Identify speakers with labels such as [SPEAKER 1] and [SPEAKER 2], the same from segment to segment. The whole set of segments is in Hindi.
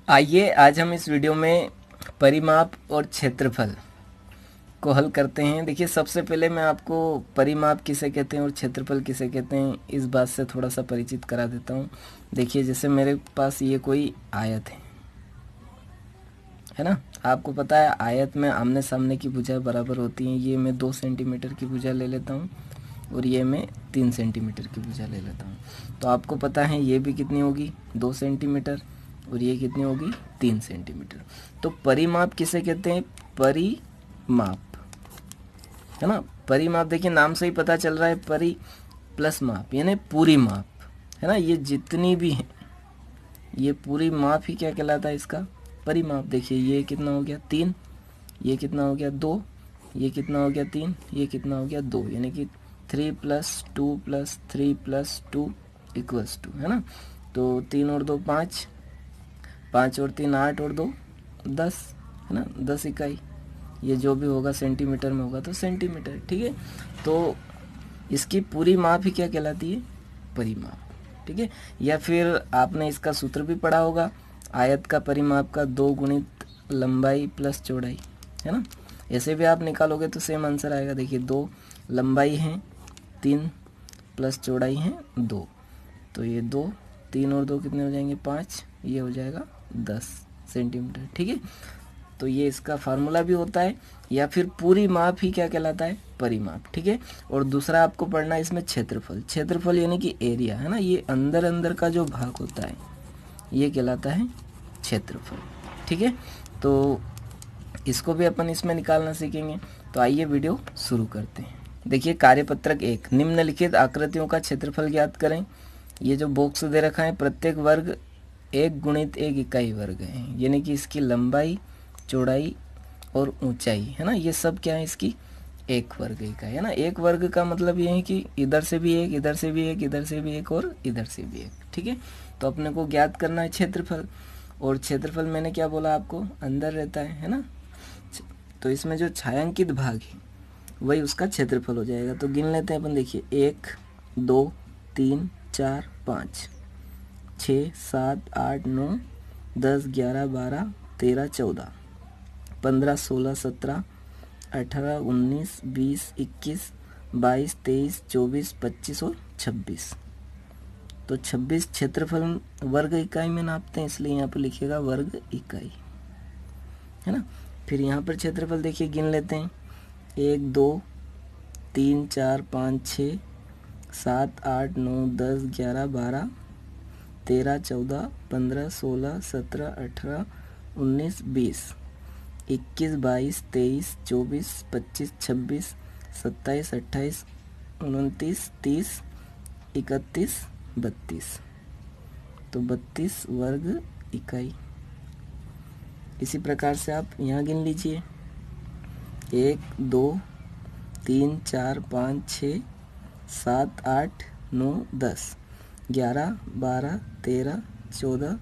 [SPEAKER 1] आइए आज हम इस वीडियो में परिमाप और क्षेत्रफल को हल करते हैं। देखिए, सबसे पहले मैं आपको परिमाप किसे कहते हैं और क्षेत्रफल किसे कहते हैं इस बात से थोड़ा सा परिचित करा देता हूँ। देखिए, जैसे मेरे पास ये कोई आयत है ना। आपको पता है आयत में आमने सामने की भुजा बराबर होती हैं। ये मैं 2 सेंटीमीटर की भुजा ले लेता हूँ और ये मैं 3 सेंटीमीटर की भुजा ले लेता हूँ। तो आपको पता है ये भी कितनी होगी 2 सेंटीमीटर और ये कितनी होगी 3 सेंटीमीटर। तो परिमाप किसे कहते हैं? परिमाप, है ना। परिमाप देखिए नाम से ही पता चल रहा है, परि प्लस माप यानी पूरी माप, है ना। ये जितनी भी है ये पूरी माप ही क्या कहलाता है? इसका परिमाप। देखिए ये कितना हो गया 3, ये कितना हो गया 2, ये कितना हो गया 3, ये कितना हो गया 2, यानी कि 3 + 2 + 3 + 2 = 2, है ना। तो 3 और 2 5, 5 और 3 8 और 2 10, है ना। 10 इकाई, ये जो भी होगा सेंटीमीटर में होगा तो सेंटीमीटर, ठीक है। तो इसकी पूरी माप ही क्या कहलाती है? परिमाप, ठीक है। या फिर आपने इसका सूत्र भी पढ़ा होगा, आयत का परिमाप का 2 गुणित लंबाई प्लस चौड़ाई, है ना। ऐसे भी आप निकालोगे तो सेम आंसर आएगा। देखिए 2 लंबाई है 3 प्लस चौड़ाई है 2, तो ये 2 3 और 2 कितने हो जाएंगे 5, ये हो जाएगा 10 सेंटीमीटर, ठीक है। तो ये इसका फार्मूला भी होता है। या फिर पूरी माप ही क्या कहलाता है? परिमाप, ठीक है। और दूसरा आपको पढ़ना है इसमें क्षेत्रफल। क्षेत्रफल यानी कि एरिया, है ना। ये अंदर अंदर का जो भाग होता है ये कहलाता है क्षेत्रफल, ठीक है। तो इसको भी अपन इसमें निकालना सीखेंगे। तो आइए वीडियो शुरू करते हैं। देखिए कार्यपत्रक 1, निम्नलिखित आकृतियों का क्षेत्रफल ज्ञात करें। ये जो बॉक्स दे रखा है प्रत्येक वर्ग 1 गुणित 1 इकाई वर्ग है, यानी कि इसकी लंबाई चौड़ाई और ऊंचाई, है ना। ये सब क्या है? इसकी 1 वर्ग इकाई, है ना। 1 वर्ग का मतलब ये है कि इधर से भी 1, इधर से भी 1, इधर से भी 1 और इधर से भी 1, ठीक है। तो अपने को ज्ञात करना है क्षेत्रफल। और क्षेत्रफल मैंने क्या बोला आपको? अंदर रहता है ना। तो इसमें जो छायांकित भाग है वही उसका क्षेत्रफल हो जाएगा। तो गिन लेते हैं अपन। देखिए 1 2 3 4 5 6 7 8 9 10 11 12 13 14 15 16 17 18 19 20 21 22 23 24 25 और 26। तो 26 क्षेत्रफल वर्ग इकाई में नापते हैं, इसलिए यहाँ पर लिखिएगा वर्ग इकाई, है ना। फिर यहाँ पर क्षेत्रफल देखिए गिन लेते हैं। 1 2 3 4 5 6 7 8 9 10 11 12 13 14 15 16 17 18 19 20 21 22 23 24 25 26 27 28 29 30 31 32। तो 32 वर्ग इकाई। इसी प्रकार से आप यहाँ गिन लीजिए। 1 2 3 4 5 6 7 8 9 10 11 12 13 14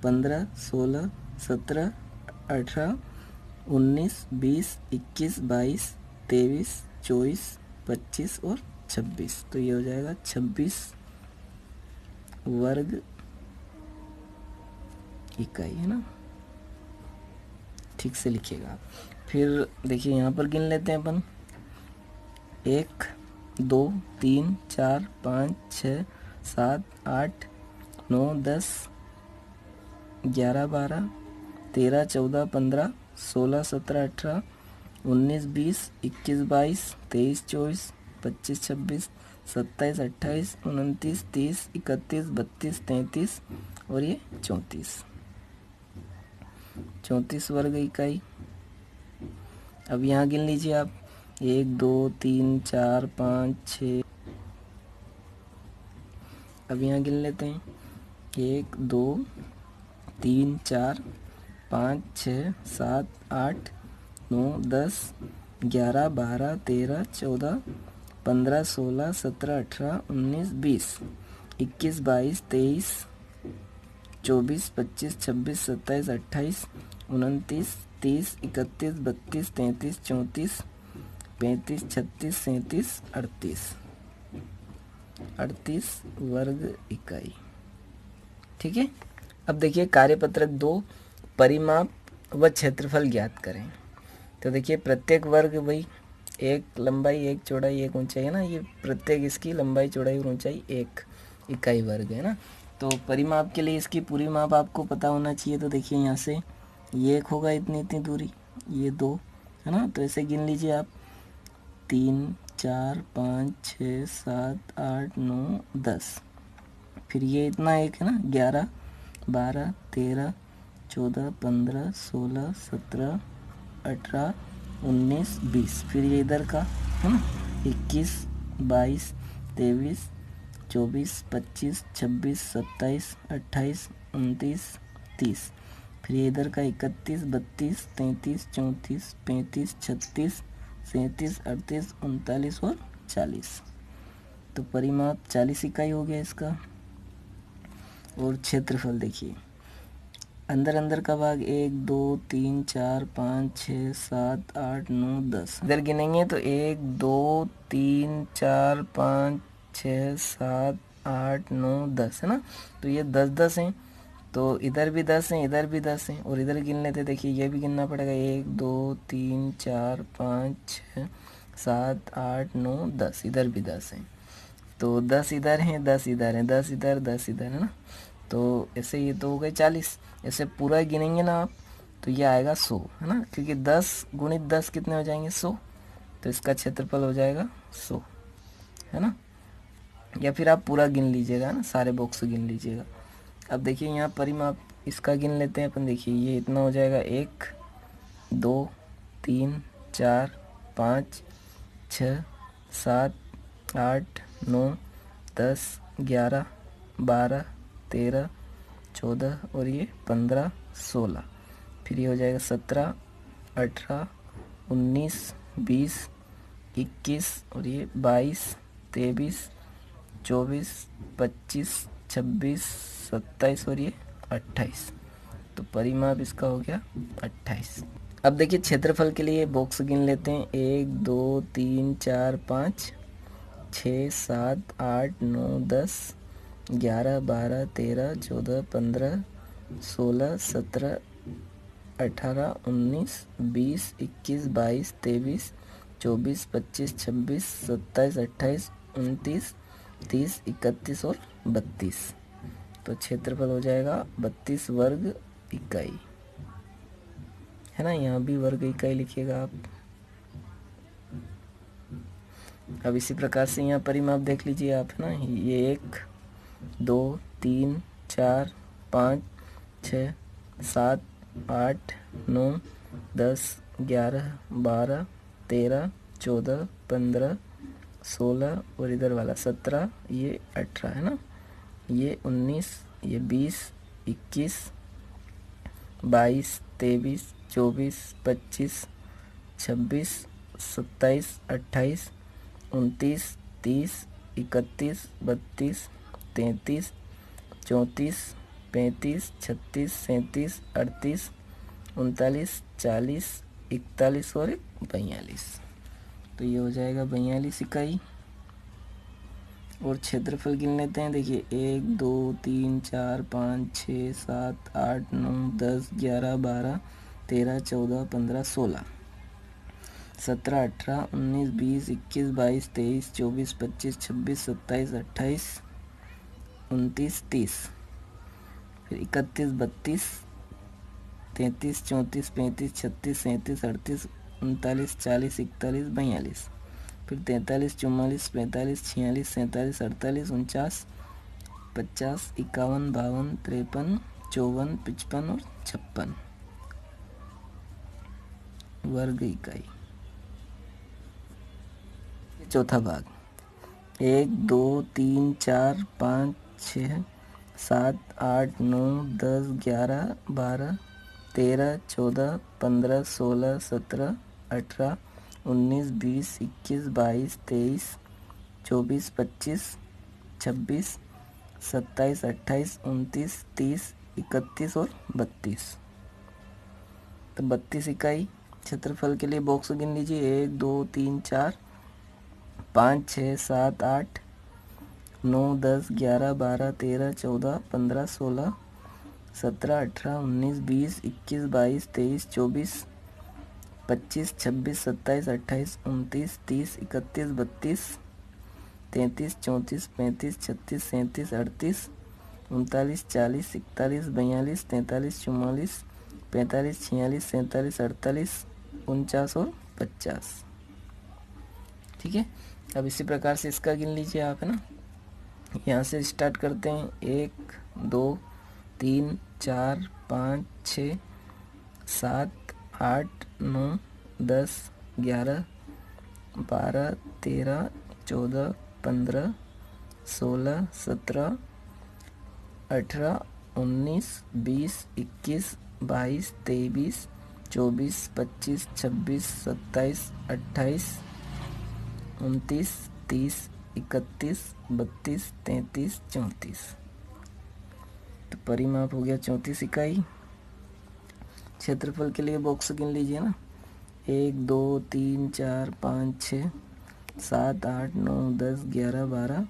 [SPEAKER 1] 15 16 17 18 19 20 21 22 23 24 25 और 26। तो ये हो जाएगा 26 वर्ग इकाई, है ना। ठीक से लिखिएगा। फिर देखिए यहाँ पर गिन लेते हैं अपन। 1 2 3 4 5 6 7 8 9 10 11 12 13 14 15 16 17 18 19 20 21 22 23 24 25 26 27 28 29 30 31 32 33 और ये 34 वर्ग इकाई। अब यहाँ गिन लीजिए आप। 1 2 3 4 5 6। अब यहाँ गिन लेते हैं। 1 2 3 4 5 6 7 8 9 10 11 12 13 14 15 16 17 18 19 20 21 22 23 24 25 26 27 28 29 30 31 32 33 34 35 36 37 38 वर्ग इकाई, ठीक है। अब देखिए कार्यपत्रक 2, परिमाप व क्षेत्रफल ज्ञात करें। तो देखिए प्रत्येक वर्ग भाई एक लंबाई, एक चौड़ाई, एक ऊंचाई है ना, ये प्रत्येक इसकी लंबाई, चौड़ाई और ऊंचाई एक इकाई वर्ग है ना। तो परिमाप के लिए इसकी पूरी माप आपको पता होना चाहिए। तो देखिए यहाँ से ये एक होगा इतनी इतनी दूरी, ये 2 है ना, तो ऐसे गिन लीजिए आप 3 4 5 6 7 8 9 10। फिर ये इतना एक है ना 11 12 13 14 15 16 17 18 19 20। फिर ये इधर का है ना 21 22 23 24 25 26 27 28 29 30। फिर ये इधर का 31 32 33 34 35 36 37 38 39 और 40। तो परिमाप 40 इकाई हो गया इसका। और क्षेत्रफल देखिए, अंदर अंदर का भाग 1 2 3 4 5 6 7 8 9 10। इधर गिनेंगे तो 1 2 3 4 5 6 7 8 9 10 है ना। तो ये 10 10 हैं, तो इधर भी 10 हैं, इधर भी 10 हैं, और इधर गिन लेते। देखिए ये भी गिनना पड़ेगा 1 2 3 4 5 6 7 8 9 10। इधर भी 10 हैं, तो 10 इधर हैं, 10 इधर हैं, 10 इधर 10 इधर है ना। तो ऐसे ये तो हो गए 40। ऐसे पूरा गिनेंगे ना आप तो ये आएगा 100 है ना, क्योंकि 10 गुणित 10 कितने हो जाएंगे 100। तो इसका क्षेत्रफल हो जाएगा 100 है ना। या फिर आप पूरा गिन लीजिएगा ना, सारे बॉक्स गिन लीजिएगा। अब देखिए यहाँ परिमाप इसका गिन लेते हैं अपन। देखिए ये इतना हो जाएगा 1 2 3 4 5 6 7 8 9 10 11 12 13 14 और ये 15 16। फिर ये हो जाएगा 17 18 19 20 21 और ये 22 23 24 25 26 27 और ये 28। तो परिमाप इसका हो गया 28। अब देखिए क्षेत्रफल के लिए बॉक्स गिन लेते हैं। 1 2 3 4 5 6 7 8 9 10 11 12 13 14 15 16 17 18 19 20 21 22 23 24 25 26 27 28 29 30 31 और 32। तो क्षेत्रफल हो जाएगा 32 वर्ग इकाई है ना। यहाँ भी वर्ग इकाई लिखिएगा आप। अब इसी प्रकार से यहाँ परिमाप देख लीजिए आप है ना। ये 1 2 3 4 5 6 7 8 9 10 11 12 13 14 15 16 और इधर वाला 17, ये 18 है ना, ये 19, ये 20 21 22 23 24 25 26 27 28 29 30 31 32 33 34 35 36 37 38 39 40 41 और 42। तो ये हो जाएगा 42 इकाई। और क्षेत्रफल गिन लेते हैं। देखिए 1 2 3 4 5 6 7 8 9 10 11 12 13 14 15 16 17 18 19 20 21 22 23 24 25 26 27 28 29 30। फिर 31 32 33 34 35 36 37 38 39 40 41 42। फिर 43 44 45 46 47 48 49 50 51 52 53 54 55 और 56 वर्ग इकाई। चौथा भाग 1 2 3 4 5 6 7 8 9 10 11 12 13 14 15 16 17 18 19 20 21 22 23 24 25 26 27 28 29 30 31 और 32। तो 32 इकाई। क्षेत्रफल के लिए बॉक्स गिन लीजिए। 1 2 3 4 5 6 7 8 9 10 11 12 13 14 15 16 17, 18, 19, 20, 21, 22, 23, 24, 25, 26, 27, 28, 29, 30, 31, 32, 33, 34, 35, 36, 37, 38, 39, 40, 41, 42, 43, 44, 45, 46, 47, 48, 49 और 50। ठीक है, अब इसी प्रकार से इसका गिन लीजिए आप, है ना। यहाँ से स्टार्ट करते हैं। 1, 2, 3, 4, 5, 6, 7, 8, 9, 10, 11, 12, 13, 14, 15, 16, 17, 18, 19, 20, 21, 22, 23, 24, 25, 26, 27, 28, 29, 30, 31, 32, 33, 34। तो परिमाप हो गया 34 इकाई। क्षेत्रफल के लिए बॉक्स गिन लीजिए ना। 1, 2, 3, 4, 5, 6, 7, 8, 9, 10, 11, 12,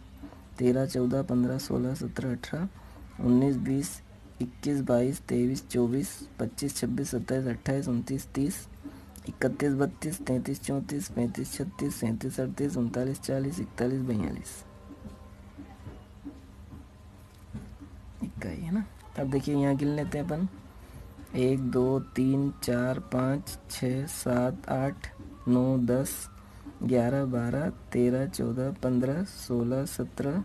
[SPEAKER 1] 13, 14, 15, 16, 17, 18, 19, 20, 21, 22, 23, 24, 25, 26, 27, 28, 29, 30, 31, 32, 33, 34, 35, 36, 37, 38, 39, 40, 41, 42 इकाई, है ना। अब देखिए यहाँ गिन लेते हैं अपन। 1, 2, 3, 4, 5, 6, 7, 8, 9, 10, 11, 12, 13, 14, 15, 16, 17,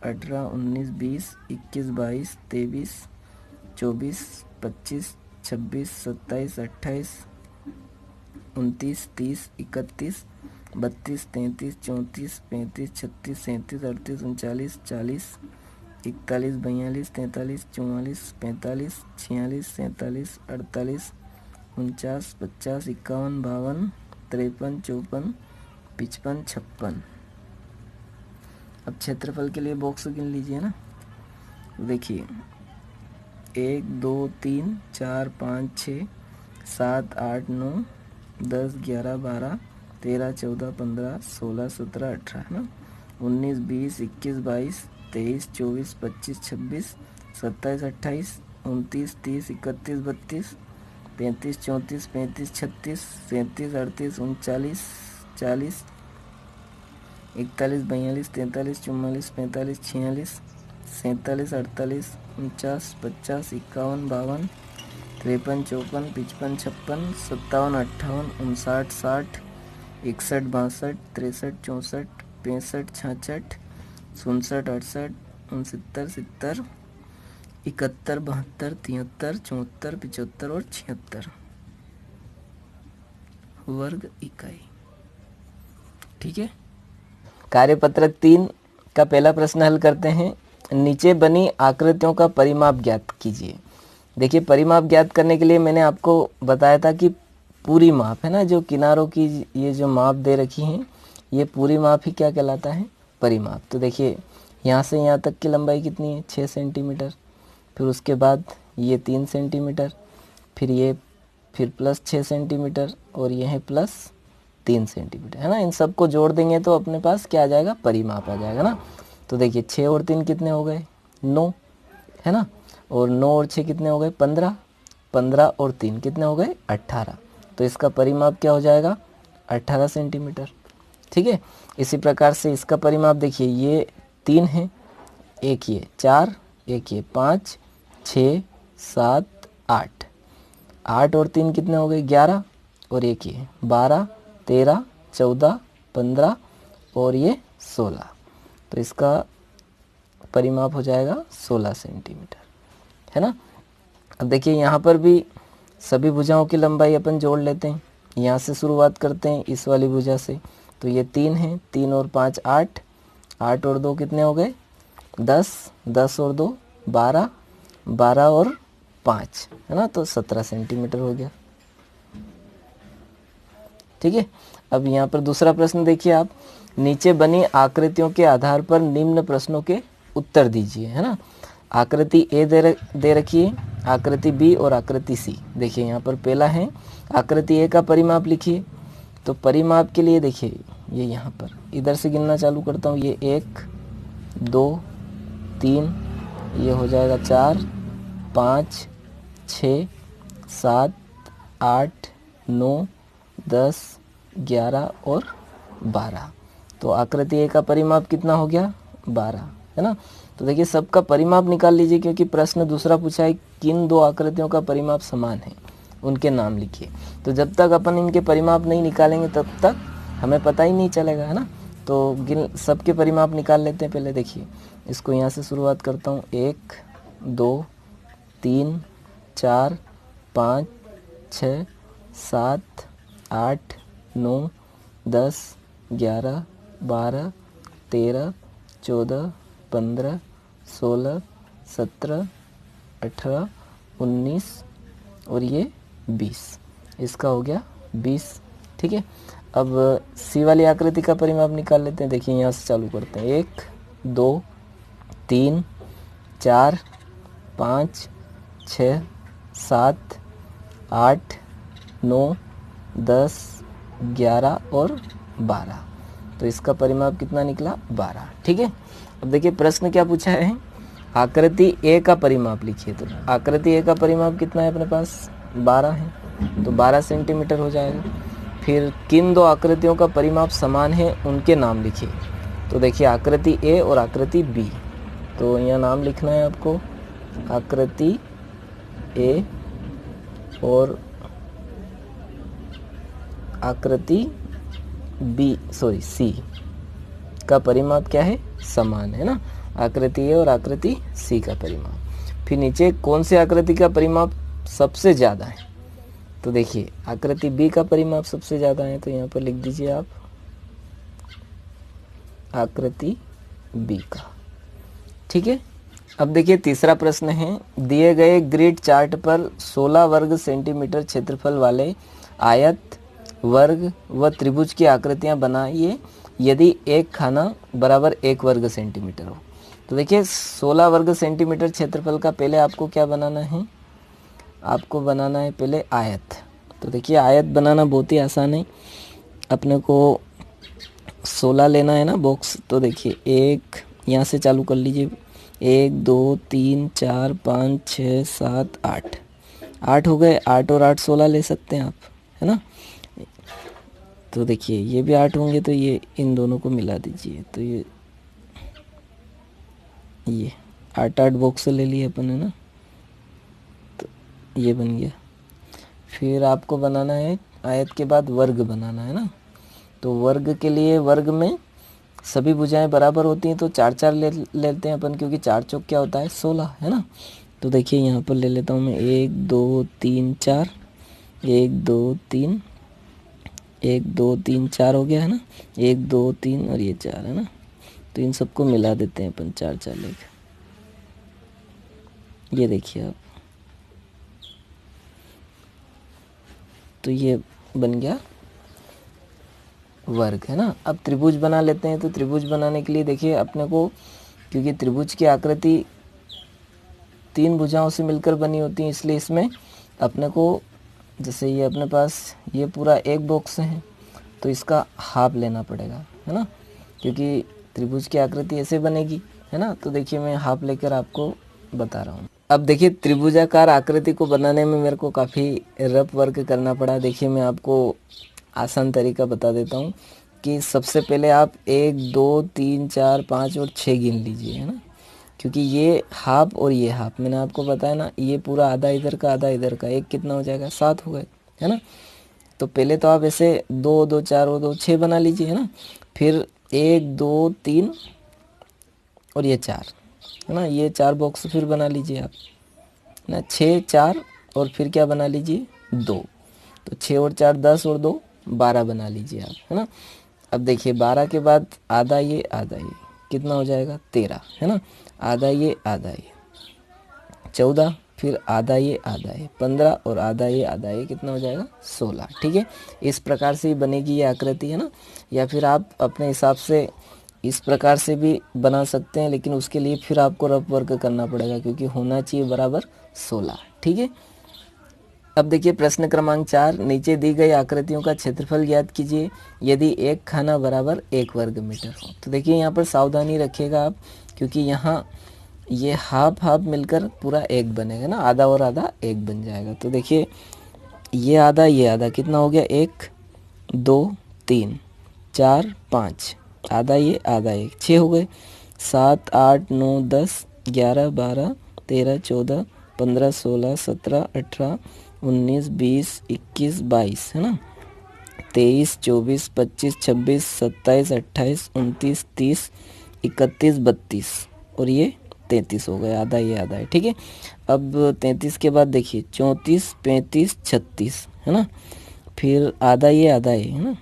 [SPEAKER 1] 18, 19, 20, 21, 22, 23, 24, 25, 26, 27, 28, 29, 30, 31, 32, 33, 34, 35, 36, 37, 38, 39, 40, 41, 42, 43, 44, 45, 46, 47, 48, 49, 50, 51, 52, 53, 54, 55, 56। अब क्षेत्रफल के लिए बॉक्स गिन लीजिए ना। देखिए 1, 2, 3, 4, 5, 6, 7, 8, 9, 10, 11, 12, 13, 14, 15, 16, 17, 18, है ना। 19, 20, 21, 22, 23, 24, 25, 26, 27, 28, 29, 30, 31, 32, 33, 34, 35, 36, 37, 38, 39, 40, 41, 42, 43, 44, 45, 46, 47, 48, 49, 50, 51, 52, 53, 54, 55, 56, 57, 58, 59, 60, 61, 62, 63, 64, 65, 66, 67, 68, 69, 70, 71, 72, 73, 74, 75 और 76 वर्ग इकाई। ठीक है, कार्यपत्रक 3 का पहला प्रश्न हल करते हैं। नीचे बनी आकृतियों का परिमाप ज्ञात कीजिए। देखिए परिमाप ज्ञात करने के लिए मैंने आपको बताया था कि पूरी माप, है ना, जो किनारों की ये जो माप दे रखी हैं, ये पूरी माप ही क्या कहलाता है, परिमाप। तो देखिए यहाँ से यहाँ तक की लंबाई कितनी है, 6 सेंटीमीटर। फिर उसके बाद ये 3 सेंटीमीटर, फिर ये फिर प्लस 6 सेंटीमीटर और ये है प्लस 3 सेंटीमीटर, है ना। इन सबको जोड़ देंगे तो अपने पास क्या आ जाएगा, परिमाप आ जाएगा ना। तो देखिए 6 और 3 कितने हो गए, 9, है ना। और 9 और 6 कितने हो गए, 15, 15 और 3 कितने हो गए, 18। तो इसका परिमाप क्या हो जाएगा, 18 सेंटीमीटर। ठीक है, इसी प्रकार से इसका परिमाप देखिए, ये 3 है, एक ये 4, एक ये 5, 6, 7, 8, 8 और 3 कितने हो गए, 11, और एक ये 12, 13, 14, 15 और ये 16। तो इसका परिमाप हो जाएगा 16 सेंटीमीटर, है ना। अब देखिए यहाँ पर भी सभी भुजाओं की लंबाई अपन जोड़ लेते हैं। यहाँ से शुरुआत करते हैं इस वाली भुजा से। तो ये 3 है, 3 और 5 8, 8 और 2 कितने हो गए, 10, 10 और 2 12, 12 और 5, है ना। तो 17 सेंटीमीटर हो गया। ठीक है, अब यहाँ पर दूसरा प्रश्न देखिए आप। नीचे बनी आकृतियों के आधार पर निम्न प्रश्नों के उत्तर दीजिए, है ना। आकृति ए दे रखी है, आकृति बी और आकृति सी। देखिए यहाँ पर पहला है आकृति ए का परिमाप लिखिए। तो परिमाप के लिए देखिए ये यहाँ पर इधर से गिनना चालू करता हूँ। ये 1, 2, 3, ये हो जाएगा 4, 5, 6, 7, 8, 9, 10, 11 और 12। तो आकृति ए का परिमाप कितना हो गया? 12, है ना। तो देखिए सबका परिमाप निकाल लीजिए, क्योंकि प्रश्न दूसरा पूछा है किन दो आकृतियों का परिमाप समान है, उनके नाम लिखिए। तो जब तक अपन इनके परिमाप नहीं निकालेंगे तब तक हमें पता ही नहीं चलेगा, है ना। तो सबके परिमाप निकाल लेते हैं पहले। देखिए इसको यहाँ से शुरुआत करता हूँ। 1, 2, 3, 4, 5, 6, 7, 8, 9, 10, 11, 12, 13, 14, 15, 16, 17, 18, 19 और ये 20। इसका हो गया 20, ठीक है। अब सी वाली आकृति का परिमाप निकाल लेते हैं। देखिए यहाँ से चालू करते हैं। 1, 2, 3, 4, 5, 6, 7, 8, 9, 10, 11 और 12। तो इसका परिमाप कितना निकला? 12, ठीक है। अब देखिए प्रश्न क्या पूछा है, आकृति ए का परिमाप लिखिए। तो आकृति ए का परिमाप कितना है अपने पास? 12 है, तो 12 सेंटीमीटर हो जाएगा। फिर किन दो आकृतियों का परिमाप समान है, उनके नाम लिखिए। तो देखिए आकृति ए और आकृति बी, तो यहाँ नाम लिखना है आपको। आकृति ए और आकृति बी, सॉरी सी का परिमाप क्या है? समान, है ना। आकृति ए और आकृति सी का परिमाप। फिर नीचे कौन से आकृति का परिमाप सबसे ज़्यादा है? तो देखिए आकृति बी का परिमाप सबसे ज़्यादा है, तो यहाँ पर लिख दीजिए आप आकृति बी का, ठीक है। अब देखिए तीसरा प्रश्न है, दिए गए ग्रिड चार्ट पर 16 वर्ग सेंटीमीटर क्षेत्रफल वाले आयत, वर्ग व त्रिभुज की आकृतियां बनाइए यदि एक खाना बराबर 1 वर्ग सेंटीमीटर हो। तो देखिए 16 वर्ग सेंटीमीटर क्षेत्रफल का पहले आपको क्या बनाना है? आपको बनाना है पहले आयत। तो देखिए आयत बनाना बहुत ही आसान है। अपने को 16 लेना है ना बॉक्स। तो देखिए एक यहाँ से चालू कर लीजिए। 1, 2, 3, 4, 5, 6, 7, 8। 8 हो गए। 8 और 8 16 ले सकते हैं आप, है ना। तो देखिए ये भी 8 होंगे, तो ये इन दोनों को मिला दीजिए। तो ये 8 बॉक्स ले लिए अपन, है ना। तो ये बन गया। फिर आपको बनाना है आयत के बाद वर्ग बनाना है ना। तो वर्ग के लिए वर्ग में सभी भुजाएं बराबर होती हैं, तो 4 लेते हैं अपन, क्योंकि 4 चौक क्या होता है? 16, है ना। तो देखिए यहाँ पर ले लेता हूँ मैं 1, 2, 3, 4। 1, 2, 3, 1, 2, 3, 4 हो गया, है ना। 1, 2, 3 और ये 4, है ना। तो इन सबको मिला देते हैं अपन 4 लेकर। ये देखिए आप, तो ये बन गया वर्ग, है ना। अब त्रिभुज बना लेते हैं। तो त्रिभुज बनाने के लिए देखिए अपने को, क्योंकि त्रिभुज की आकृति 3 भुजाओं से मिलकर बनी होती है, इसलिए इसमें अपने को, जैसे ये अपने पास ये पूरा एक बॉक्स है, तो इसका हाफ लेना पड़ेगा, है ना, क्योंकि त्रिभुज की आकृति ऐसे बनेगी, है ना। तो देखिए मैं हाफ लेकर आपको बता रहा हूँ। अब देखिए त्रिभुजाकार आकृति को बनाने में मेरे को काफ़ी रफ वर्क करना पड़ा। देखिए मैं आपको आसान तरीका बता देता हूँ कि सबसे पहले आप 1, 2, 3, 4, 5 और 6 गिन लीजिए, है ना, क्योंकि ये हाफ और ये हाफ मैंने आपको बताया ना, ये पूरा आधा इधर का आधा इधर का, एक कितना हो जाएगा? 7 हो गए, है ना। तो पहले तो आप ऐसे 2, 2, 4 और 2, 6 बना लीजिए, है ना। फिर 1, 2, 3 और ये 4, है ना, ये 4 बॉक्स फिर बना लीजिए आप, ना। 6, 4 और फिर क्या बना लीजिए? 2। तो 6 और 4 10 और 2 12 बना लीजिए आप, है ना। अब देखिए 12 के बाद आधा ये कितना हो जाएगा? 13, है ना। आधा ये 14, फिर आधा ये 15 और आधा ये कितना हो जाएगा? 16, ठीक है। इस प्रकार से ही बनेगी ये आकृति, है ना। या फिर आप अपने हिसाब से इस प्रकार से भी बना सकते हैं, लेकिन उसके लिए फिर आपको रफ वर्क करना पड़ेगा, क्योंकि होना चाहिए बराबर 16, ठीक है। अब देखिए प्रश्न क्रमांक 4, नीचे दी गई आकृतियों का क्षेत्रफल ज्ञात कीजिए यदि एक खाना बराबर 1 वर्ग मीटर हो। तो देखिए यहाँ पर सावधानी रखिएगा आप, क्योंकि यहाँ ये हाफ हाफ मिलकर पूरा एक बनेगा ना, आधा और आधा एक बन जाएगा। तो देखिए ये आधा कितना हो गया, 1 2 3 4 5, आधा ये आधा एक, 6 हो गए। 7 8 9 10 11 12 13 14 15 16 17 18 19 20 21 22 है ना, 23 24 25 26 27 28 29 30 31 32 और ये 33 हो गया, आधा ये आधा है। ठीक है, अब 33 के बाद देखिए 34 35 36 है ना, फिर आधा ये आधा है ना,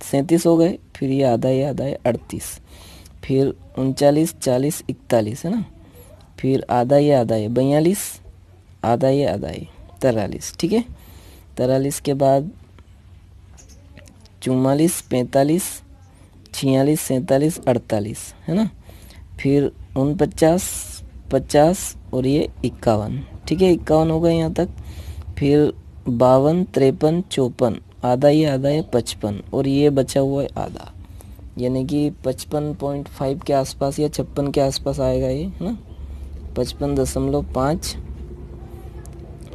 [SPEAKER 1] 37 हो गए, फिर ये आधा है 38, फिर 39 40 41 है ना, फिर आधा ये आधा है 42, आधा ये आधा है 43। ठीक है, 43 के बाद 44 45 46 47 48 है ना, फिर 49 50 और ये 51। ठीक है, 51 हो गए यहाँ तक। फिर 52 53 54, आधा ये आधा है 55 और ये बचा हुआ है आधा, यानी कि 55.5 के आसपास या 56 के आसपास आएगा ये है ना, 55.5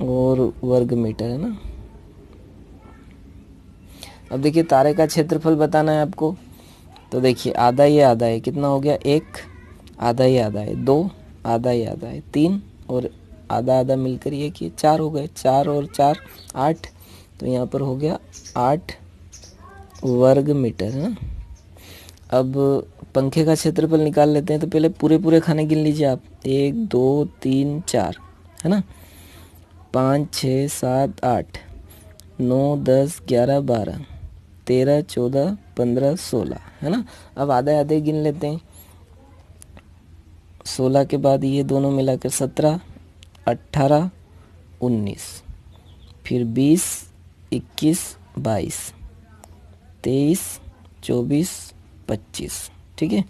[SPEAKER 1] और वर्ग मीटर है ना। अब देखिए तारे का क्षेत्रफल बताना है आपको, तो देखिए आधा ये आधा है, कितना हो गया, 1, आधा ये आधा है 2, आधा ये आधा है 3 और आधा आधा मिलकर ये कि 4 हो गए, 4 और 4 8, तो यहाँ पर हो गया 8 वर्ग मीटर है ना। अब पंखे का क्षेत्रफल निकाल लेते हैं, तो पहले पूरे पूरे खाने गिन लीजिए आप, 1 2 3 4 है ना, 5 6 7 8 9 10 11 12 13 14 15 16 है ना। अब आधे आधे गिन लेते हैं, 16 के बाद ये दोनों मिलाकर 17 18 19, फिर 20 21 22 23 24 25। ठीक है,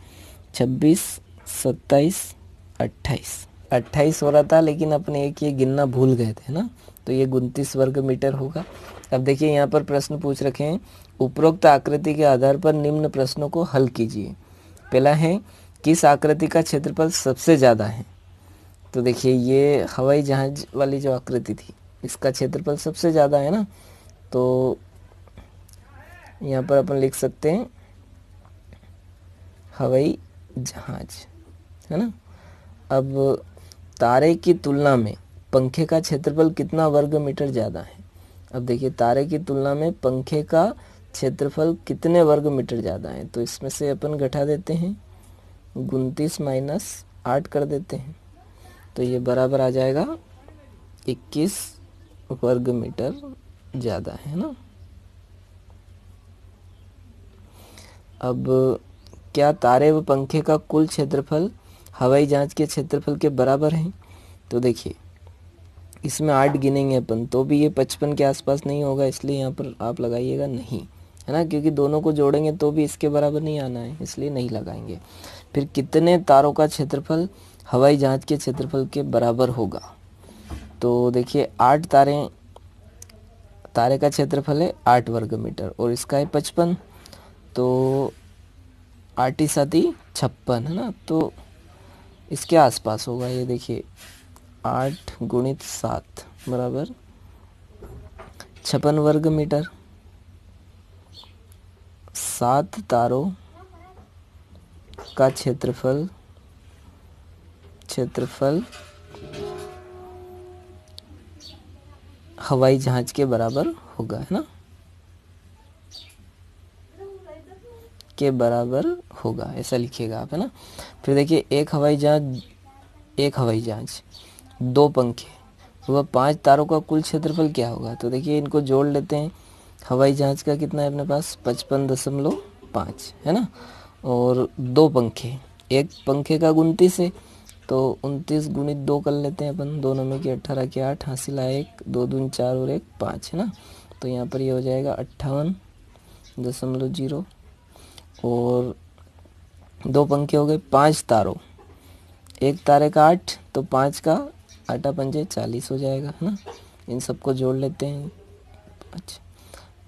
[SPEAKER 1] 26 27 28 हो रहा था, लेकिन अपने एक ये गिनना भूल गए थे ना, तो ये 29 वर्ग मीटर होगा। अब देखिए यहाँ पर प्रश्न पूछ रखे हैं, उपरोक्त आकृति के आधार पर निम्न प्रश्नों को हल कीजिए। पहला है, किस आकृति का क्षेत्रफल सबसे ज़्यादा है। तो देखिए ये हवाई जहाज वाली जो आकृति थी, इसका क्षेत्रफल सबसे ज़्यादा है ना, तो यहाँ पर अपन लिख सकते हैं हवाई जहाज है ना। अब तारे की तुलना में पंखे का क्षेत्रफल कितना वर्ग मीटर ज़्यादा है। अब देखिए तारे की तुलना में पंखे का क्षेत्रफल कितने वर्ग मीटर ज़्यादा है, तो इसमें से अपन घटा देते हैं, 29 माइनस 8 कर देते हैं, तो ये बराबर आ जाएगा 21 वर्ग मीटर ज़्यादा है ना। अब क्या तारे व पंखे का कुल क्षेत्रफल हवाई जहाज के क्षेत्रफल के बराबर है। तो देखिए इसमें 8 गिनेंगे अपन, तो भी ये 55 के आसपास नहीं होगा, इसलिए यहाँ पर आप लगाइएगा नहीं है ना, क्योंकि दोनों को जोड़ेंगे तो भी इसके बराबर नहीं आना है, इसलिए नहीं लगाएंगे। फिर कितने तारों का क्षेत्रफल हवाई जहाज के क्षेत्रफल के बराबर होगा। तो देखिए 8 तारे का क्षेत्रफल है 8 वर्ग मीटर और इसका है 55, तो 8 ही 7 56 है ना, तो इसके आसपास होगा ये। देखिए 8 गुणित 7 बराबर 56 वर्ग मीटर। 7 तारों का क्षेत्रफल हवाई जहाज के बराबर होगा है ना, के बराबर होगा, ऐसा लिखिएगा आप है ना। फिर देखिए एक हवाई जहाज 2 पंखे वह 5 तारों का कुल क्षेत्रफल क्या होगा। तो देखिए इनको जोड़ लेते हैं, हवाई जहाज का कितना है अपने पास 55.5 है ना, और 2 पंखे, एक पंखे का 29 है, तो 29 गुणित 2 कर लेते हैं अपन, दोनों में कि 18 के 8 हासिल आए 1 2 दूनी 4 और 1 5 है ना, तो यहाँ पर ये हो जाएगा 58.0 और 2 पंखे हो गए 5 तारों, एक तारे का 8, तो 5 का 8 पंजे 40 हो जाएगा है ना। इन सबको जोड़ लेते हैं,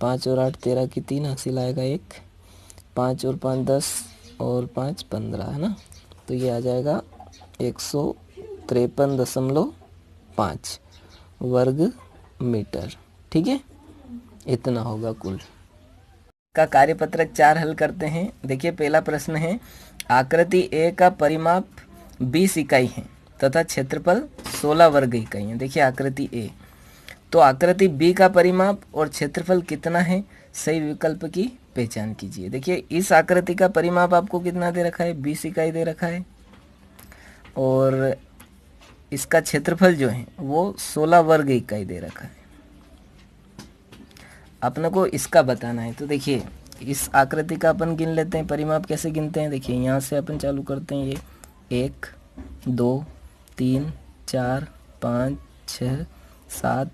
[SPEAKER 1] 5 और 8 13 की 3 हासिल आएगा 1, 5 और 5 10 और 5 15 है ना, तो ये आ जाएगा 53.5 वर्ग मीटर। ठीक है, इतना होगा कुल का। कार्यपत्रक 4 हल करते हैं। देखिए पहला प्रश्न है, आकृति ए का परिमाप 20 इकाई है तथा क्षेत्रफल 16 वर्ग इकाई है। देखिए आकृति ए, तो आकृति बी का परिमाप और क्षेत्रफल कितना है, सही विकल्प की पहचान कीजिए। देखिए इस आकृति का परिमाप आपको कितना दे रखा है, 20 इकाई दे रखा है, और इसका क्षेत्रफल जो है वो 16 वर्ग इकाई दे रखा है। अपने को इसका बताना है। तो देखिए इस आकृति का अपन गिन लेते हैं। परिमाप कैसे गिनते हैं, देखिए यहाँ से अपन चालू करते हैं। ये 1 2 3 4 5 6 7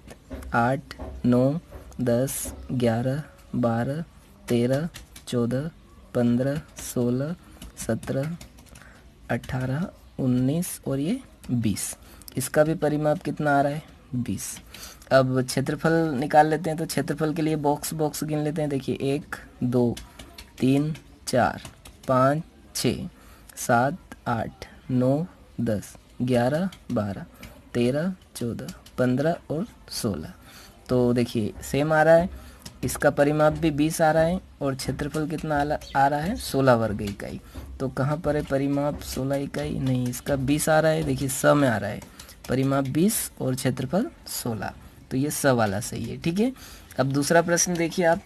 [SPEAKER 1] 8 9 10 11 12 13 14 15 16 17 18 19 और ये 20। इसका भी परिमाप कितना आ रहा है, 20। अब क्षेत्रफल निकाल लेते हैं। तो क्षेत्रफल के लिए बॉक्स गिन लेते हैं। देखिए 1 2 3 4 5 6 7 8 9 10 11 12 13 14 15 और 16। तो देखिए सेम आ रहा है, इसका परिमाप भी 20 आ रहा है और क्षेत्रफल कितना आ रहा है, 16 वर्ग इकाई। तो कहाँ पर है परिमाप 16 इकाई, नहीं, इसका 20 आ रहा है। देखिए स में आ रहा है, परिमाप 20 और क्षेत्रफल 16, तो ये स वाला सही है। ठीक है, अब दूसरा प्रश्न देखिए आप,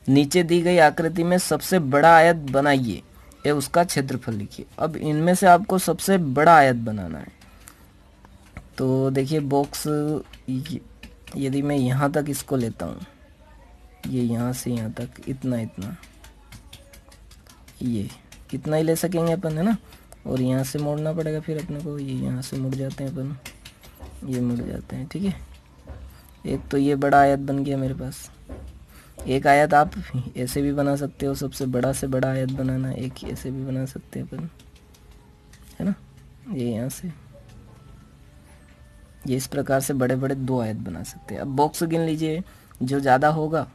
[SPEAKER 1] नीचे दी गई आकृति में सबसे बड़ा आयत बनाइए या उसका क्षेत्रफल लिखिए। अब इनमें से आपको सबसे बड़ा आयत बनाना है। तो देखिए बॉक्स, यदि मैं यहाँ तक इसको लेता हूँ, ये यहाँ से यहाँ तक इतना ये कितना ही ले सकेंगे अपन, है ना। और यहाँ से मोड़ना पड़ेगा फिर अपने को, ये यहाँ से मुड़ जाते हैं अपन, ये मुड़ जाते हैं। ठीक है, एक तो ये बड़ा आयत बन गया मेरे पास। एक आयत आप ऐसे भी बना सकते हो, सबसे बड़ा से बड़ा आयत बनाना, एक ऐसे भी बना सकते हैं अपन, है ना। ये यहाँ से ये इस प्रकार से बड़े बड़े 2 आयत बना सकते हैं। अब बॉक्स गिन लीजिए, जो ज़्यादा होगा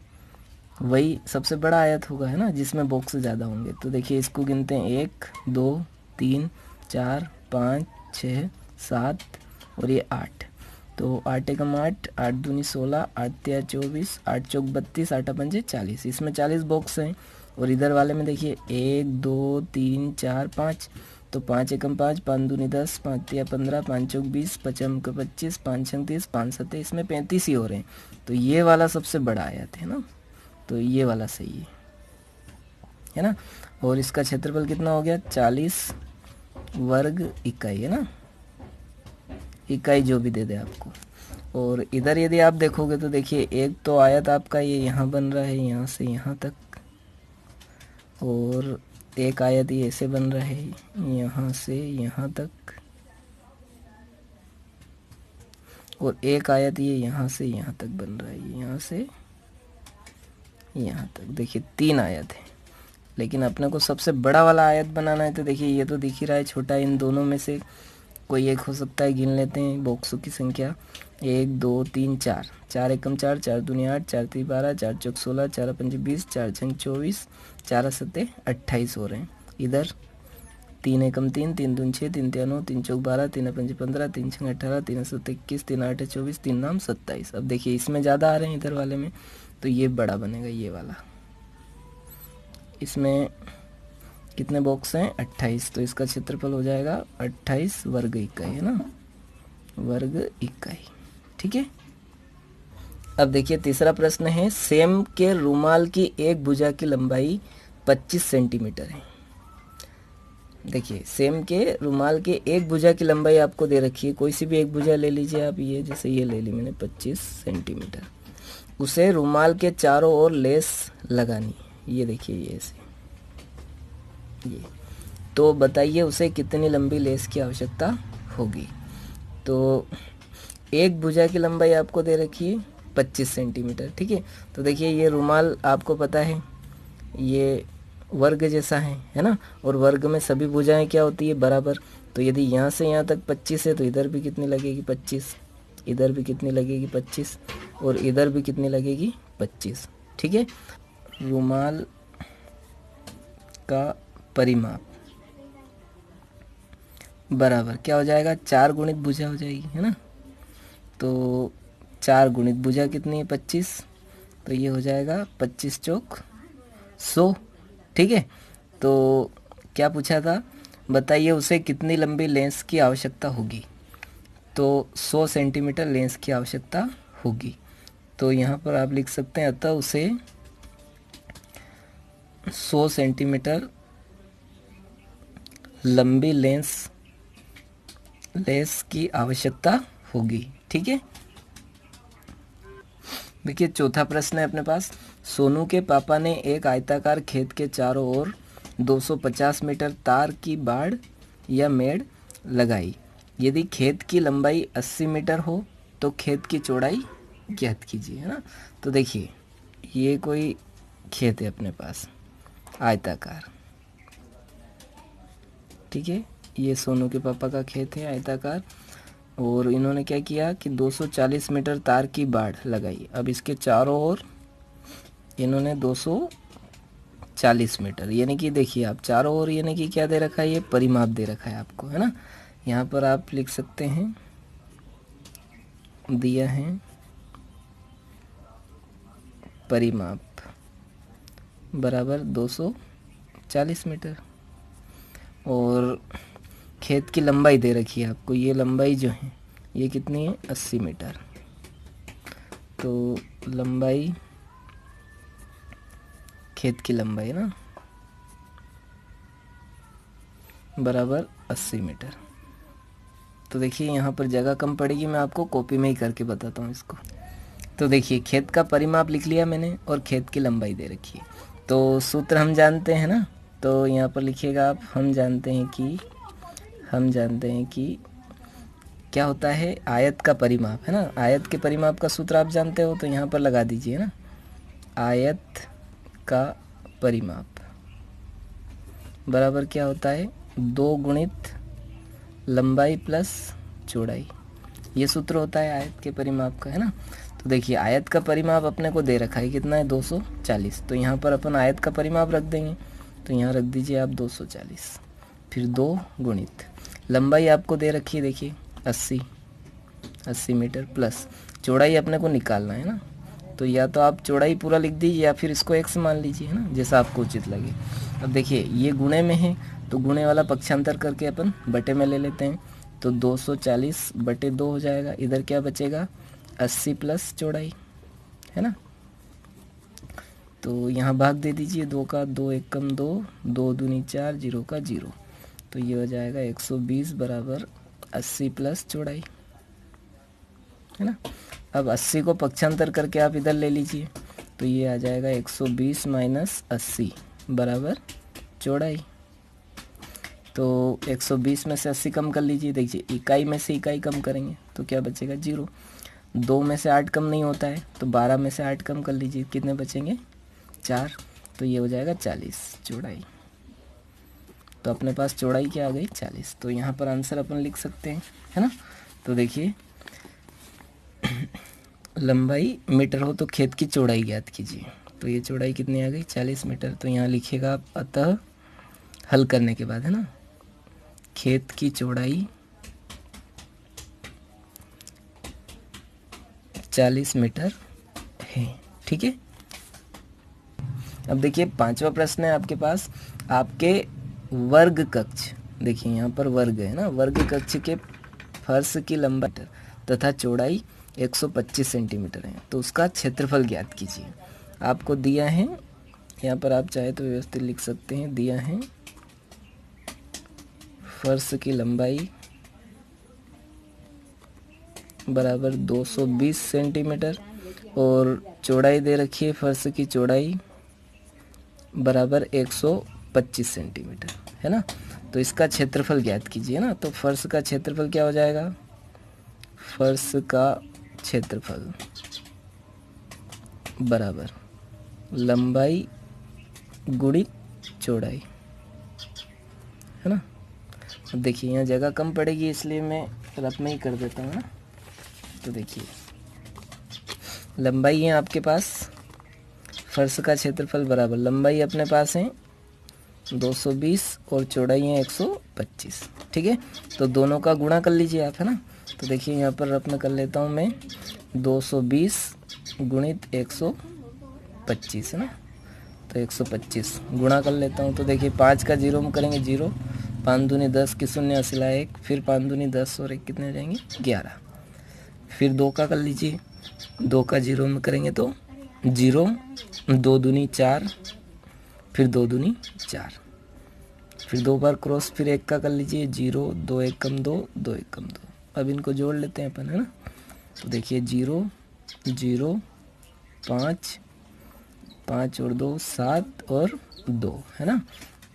[SPEAKER 1] वही सबसे बड़ा आयत होगा, है ना, जिसमें बॉक्स ज़्यादा होंगे। तो देखिए इसको गिनते हैं, 1 2 3 4 5 6 7 और ये 8। तो 8 एकम 8, 8 दूनी 16, 8 तिया 24, 8 चौक 32, 8 पंजे 40। इसमें 40 बॉक्स हैं। और इधर वाले में देखिए 1 2 3 4 5, तो 5 एकम 5, 5 दूनी 10, 5 तिया 15, 5 चौक 20, 5 अंक 25, 5 छंग 30, 5 सत्ते, इसमें 35 ही हो रहे हैं। तो ये वाला सबसे बड़ा आयत है ना, तो ये वाला सही है ना। और इसका क्षेत्रफल कितना हो गया, 40 वर्ग इकाई, है ना, इकाई जो भी दे दे आपको। और इधर यदि आप देखोगे तो देखिए एक तो आयत आपका ये यहाँ बन रहा है, यहाँ से यहाँ तक, और एक आयत ये ऐसे बन रहा है, यहाँ से यहाँ तक, और एक आयत ये यहाँ से यहाँ तक बन रहा है, यहाँ से यहाँ तक। देखिए 3 आयत है, लेकिन अपने को सबसे बड़ा वाला आयत बनाना है। तो देखिए ये तो दिख ही रहा है छोटा, इन दोनों में से कोई एक हो सकता है। गिन लेते हैं बॉक्सों की संख्या, 1 2 3 4, 4 एकम 4, 4 दूनी 8, 4 ती 12, 4 चौक 16, 4 पंजे 20, 4 छंग 24, 4 सत्ते 28 हो रहे हैं। इधर 3 एकम 3, 3 दूनी 6, 3 तिया 9, 3 चौक 12, 3 पंजे 15, 3 छंग 18, 3 सत्ते 21, 3 8 24, 3 नाम 27। अब देखिए इसमें ज़्यादा आ रहे हैं इधर वाले में, तो ये बड़ा बनेगा ये वाला। इसमें कितने बॉक्स हैं, 28, तो इसका क्षेत्रफल हो जाएगा 28 वर्ग इकाई, है ना, वर्ग इकाई। ठीक है, अब देखिए तीसरा प्रश्न है, सेम के रुमाल की एक भुजा की लंबाई 25 सेंटीमीटर है। देखिए सेम के रुमाल के एक भुजा की लंबाई आपको दे रखी है, कोई सी भी एक भुजा ले लीजिए आप, ये जैसे ये ले ली मैंने 25 सेंटीमीटर। उसे रुमाल के चारों ओर लेस लगानी, ये देखिए ये ऐसे, ये तो बताइए उसे कितनी लंबी लेस की आवश्यकता होगी। तो एक भुजा की लंबाई आपको दे रखी है 25 सेंटीमीटर। ठीक है, तो देखिए ये रुमाल आपको पता है ये वर्ग जैसा है ना, और वर्ग में सभी भुजाएं क्या होती है, बराबर। तो यदि यहाँ से यहाँ तक 25 है तो इधर भी कितनी लगेगी, 25, इधर भी कितनी लगेगी, 25, और इधर भी कितनी लगेगी, 25। ठीक है, रुमाल का परिमाप बराबर क्या हो जाएगा, 4 गुणित भुजा हो जाएगी, है ना। तो 4 गुणित भुजा कितनी है, 25, तो ये हो जाएगा 25 चौक 100। ठीक है, तो क्या पूछा था, बताइए उसे कितनी लंबी लेंस की आवश्यकता होगी। तो 100 सेंटीमीटर लेंस की आवश्यकता होगी। तो यहाँ पर आप लिख सकते हैं, अतः उसे 100 सेंटीमीटर लंबी लेंस की आवश्यकता होगी। ठीक है, देखिए चौथा प्रश्न है अपने पास। सोनू के पापा ने एक आयताकार खेत के चारों ओर 250 मीटर तार की बाड़ या मेड़ लगाई। यदि खेत की लंबाई 80 मीटर हो तो खेत की चौड़ाई ज्ञात कीजिए, है ना। तो देखिए ये कोई खेत है अपने पास आयताकार, ठीक है, ये सोनू के पापा का खेत है आयताकार, और इन्होंने क्या किया कि 240 मीटर तार की बाड़ लगाई। अब इसके चारों ओर इन्होंने 240 मीटर, यानी कि देखिए आप चारों ओर, यानी कि क्या दे रखा है, ये परिमाप दे रखा है आपको, है ना। यहाँ पर आप लिख सकते हैं, दिया है परिमाप बराबर 240 मीटर, और खेत की लंबाई दे रखी है आपको, ये लंबाई जो है ये कितनी है, 80 मीटर। तो लंबाई, खेत की लंबाई ना बराबर 80 मीटर। तो देखिए यहाँ पर जगह कम पड़ेगी, मैं आपको कॉपी में ही करके बताता हूँ इसको। तो देखिए खेत का परिमाप लिख लिया मैंने और खेत की लंबाई दे रखी है। तो सूत्र हम जानते हैं ना, तो यहाँ पर लिखिएगा आप, हम जानते हैं कि क्या होता है, आयत का परिमाप, है ना। आयत के परिमाप का सूत्र आप जानते हो, तो यहाँ पर लगा दीजिए ना, आयत का परिमाप बराबर क्या होता है, 2 गुणित लंबाई प्लस चौड़ाई। ये सूत्र होता है आयत के परिमाप का, है ना। तो देखिए आयत का परिमाप अपने को दे रखा है कितना है, 240। तो यहाँ पर अपन आयत का परिमाप रख देंगे, तो यहाँ रख दीजिए आप 240, फिर 2 गुणित लंबाई आपको दे रखी है, देखिए 80 मीटर प्लस चौड़ाई अपने को निकालना है ना। तो या तो आप चौड़ाई पूरा लिख दीजिए या फिर इसको x मान लीजिए, है ना, जैसा आपको उचित लगे। अब देखिए ये गुणे में है, तो गुणे वाला पक्षांतर करके अपन बटे में ले लेते हैं। तो 240 बटे 2 हो जाएगा, इधर क्या बचेगा, 80 प्लस चौड़ाई, है ना। तो यहाँ भाग दे दीजिए, 2 का 2 एक कम 2, 2 दूनी 4, 0 का 0, तो ये हो जाएगा 120 बराबर 80 प्लस चौड़ाई, है ना। अब 80 को पक्षांतर करके आप इधर ले लीजिए, तो ये आ जाएगा 120 माइनस 80 बराबर चौड़ाई। तो 120 में से 80 कम कर लीजिए, देखिए इकाई में से इकाई कम करेंगे तो क्या बचेगा, 0। 2 में से 8 कम नहीं होता है, तो 12 में से 8 कम कर लीजिए, कितने बचेंगे, 4। तो ये हो जाएगा 40 चौड़ाई। तो अपने पास चौड़ाई क्या आ गई, 40। तो यहाँ पर आंसर अपन लिख सकते हैं, है ना। तो देखिए लंबाई मीटर हो तो खेत की चौड़ाई ज्ञात कीजिए। तो ये चौड़ाई कितनी आ गई, 40 मीटर। तो यहाँ लिखिएगा आप, अतः हल करने के बाद, है ना, खेत की चौड़ाई 40 मीटर है। ठीक है, अब देखिए 5वां प्रश्न है आपके पास, आपके वर्ग कक्ष, देखिए यहाँ पर वर्ग है ना, वर्ग कक्ष के फर्श की लंबाई तथा चौड़ाई 125 सेंटीमीटर है, तो उसका क्षेत्रफल ज्ञात कीजिए। आपको दिया है, यहाँ पर आप चाहे तो व्यवस्थित लिख सकते हैं, दिया है फर्श की लंबाई बराबर 220 सेंटीमीटर और चौड़ाई दे रखी है फर्श की चौड़ाई बराबर 125 सेंटीमीटर, है ना। तो इसका क्षेत्रफल ज्ञात कीजिए ना। तो फर्श का क्षेत्रफल क्या हो जाएगा, फर्श का क्षेत्रफल बराबर लंबाई गुणित चौड़ाई, है ना। अब देखिए यहाँ जगह कम पड़ेगी, इसलिए मैं रफ में ही कर देता हूँ ना। तो देखिए लंबाई है आपके पास, फर्श का क्षेत्रफल बराबर लंबाई अपने पास है 220 और चौड़ाई है 125। ठीक है। तो दोनों का गुणा कर लीजिए आप, है ना। तो देखिए यहाँ पर अपना कर लेता हूँ मैं 220 गुणित 125, है ना। तो 125 गुणा कर लेता हूँ। तो देखिए 5 का 0 में करेंगे 0, 5 दूनी 10 की शून्य असिला 1, फिर 5 दूनी 10 और 1 कितने हो जाएंगे 11। फिर 2 का कर लीजिए, 2 का 0 में करेंगे तो 0, 2 दूनी 4, फिर 2 दूनी 4, फिर 2 बार क्रॉस, फिर 1 का कर लीजिए 0, 2 1 कम 2, 2 1 कम 2। अब इनको जोड़ लेते हैं अपन, है ना। तो देखिए 0 0 5 5 और 2 7 और 2, है ना।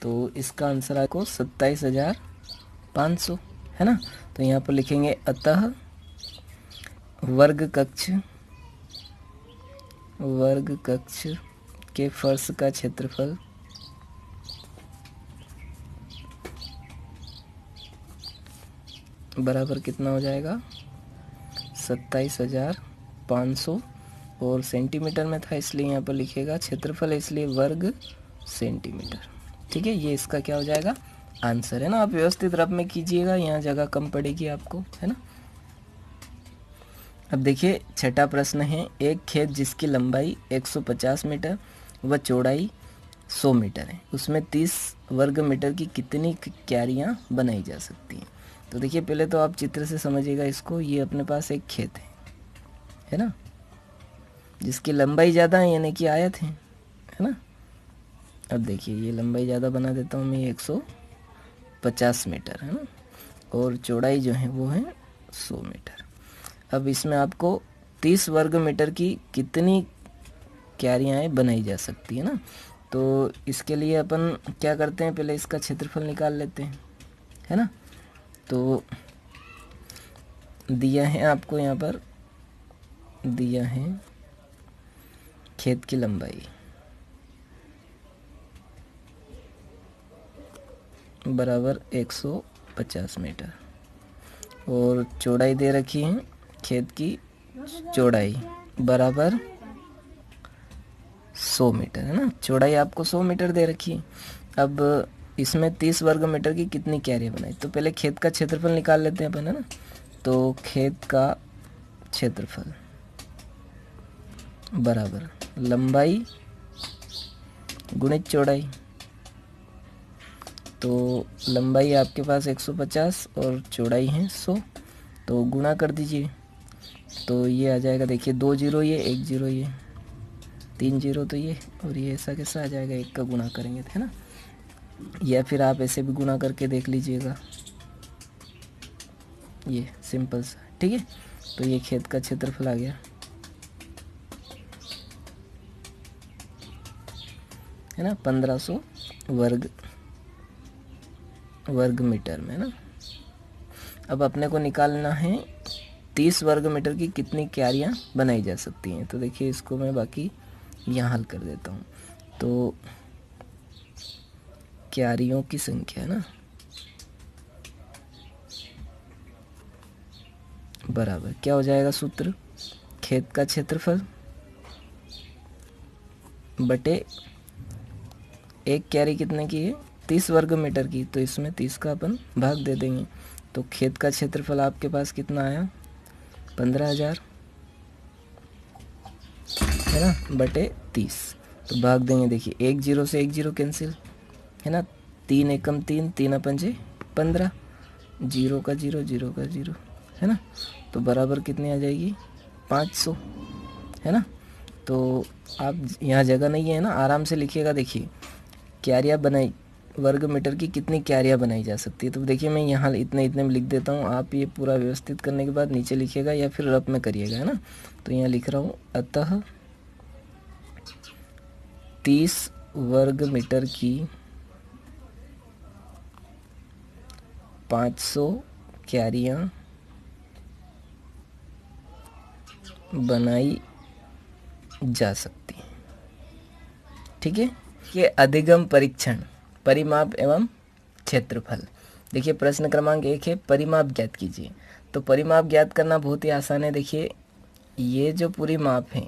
[SPEAKER 1] तो इसका आंसर आपको 27,500, है ना। तो यहाँ पर लिखेंगे अतः वर्ग कक्ष के फर्श का क्षेत्रफल बराबर कितना हो जाएगा 27,500, और सेंटीमीटर में था इसलिए यहाँ पर लिखेगा क्षेत्रफल, इसलिए वर्ग सेंटीमीटर। ठीक है, ये इसका क्या हो जाएगा आंसर, है ना। आप व्यवस्थित रब में कीजिएगा, यहाँ जगह कम पड़ेगी आपको, है ना। अब देखिए छठा प्रश्न है, एक खेत जिसकी लंबाई 150 मीटर व चौड़ाई 100 मीटर है, उसमें 30 वर्ग मीटर की कितनी क्यारियाँ बनाई जा सकती हैं। तो देखिए पहले तो आप चित्र से समझिएगा इसको। ये अपने पास एक खेत है ना, जिसकी लंबाई ज़्यादा है, यानी कि आयत है ना। अब देखिए ये लंबाई ज़्यादा बना देता हूँ मैं, 150 मीटर, है ना, और चौड़ाई जो है वो है 100 मीटर। अब इसमें आपको 30 वर्ग मीटर की कितनी क्यारियाँ बनाई जा सकती है ना। तो इसके लिए अपन क्या करते हैं, पहले इसका क्षेत्रफल निकाल लेते हैं, है ना। तो दिया है आपको, यहाँ पर दिया है खेत की लंबाई बराबर 150 मीटर, और चौड़ाई दे रखी है खेत की चौड़ाई बराबर 100 मीटर, है ना। चौड़ाई आपको 100 मीटर दे रखी है। अब इसमें 30 वर्ग मीटर की कितनी क्यारियाँ बनाई, तो पहले खेत का क्षेत्रफल निकाल लेते हैं अपन, है ना। तो खेत का क्षेत्रफल बराबर लंबाई गुणित चौड़ाई। तो लंबाई आपके पास 150 और चौड़ाई है 100, तो गुणा कर दीजिए। तो ये आ जाएगा, देखिए 2 0 ये, 1 0 ये, 3 0 तो ये, और ये ऐसा कैसा आ जाएगा, 1 का गुणा करेंगे, है ना। या फिर आप ऐसे भी गुणा करके देख लीजिएगा, ये सिंपल सा, ठीक है। तो ये खेत का क्षेत्रफल आ गया, है ना, 1500 वर्ग मीटर में, ना। अब अपने को निकालना है 30 वर्ग मीटर की कितनी क्यारियाँ बनाई जा सकती हैं। तो देखिए इसको मैं बाकी यहाँ हल कर देता हूँ। तो क्यारियों की संख्या, है ना, बराबर क्या हो जाएगा सूत्र, खेत का क्षेत्रफल बटे एक क्यारी कितने की है 30 वर्ग मीटर की, तो इसमें 30 का अपन भाग दे देंगे। तो खेत का क्षेत्रफल आपके पास कितना आया 15,000, है ना, बटे 30। तो भाग देंगे, देखिए 1 0 से 1 0 कैंसिल, है ना, 3 एकम 3, 3 पंजे 15, 0 का 0, 0 का 0, है ना। तो बराबर कितनी आ जाएगी 500, है ना। तो आप यहाँ जगह नहीं है ना, आराम से लिखिएगा। देखिए क्यारियाँ बनाई वर्ग मीटर की कितनी क्यारियाँ बनाई जा सकती है। तो देखिए मैं यहाँ इतने इतने में लिख देता हूँ, आप ये पूरा व्यवस्थित करने के बाद नीचे लिखिएगा या फिर रफ में करिएगा, है ना। तो यहाँ लिख रहा हूँ, अतः 30 वर्ग मीटर की 500 क्यारियाँ बनाई जा सकती हैं, ठीक है। ये अधिगम परीक्षण, परिमाप एवं क्षेत्रफल। देखिए प्रश्न क्रमांक 1 है, परिमाप ज्ञात कीजिए। तो परिमाप ज्ञात करना बहुत ही आसान है। देखिए ये जो पूरी माप है,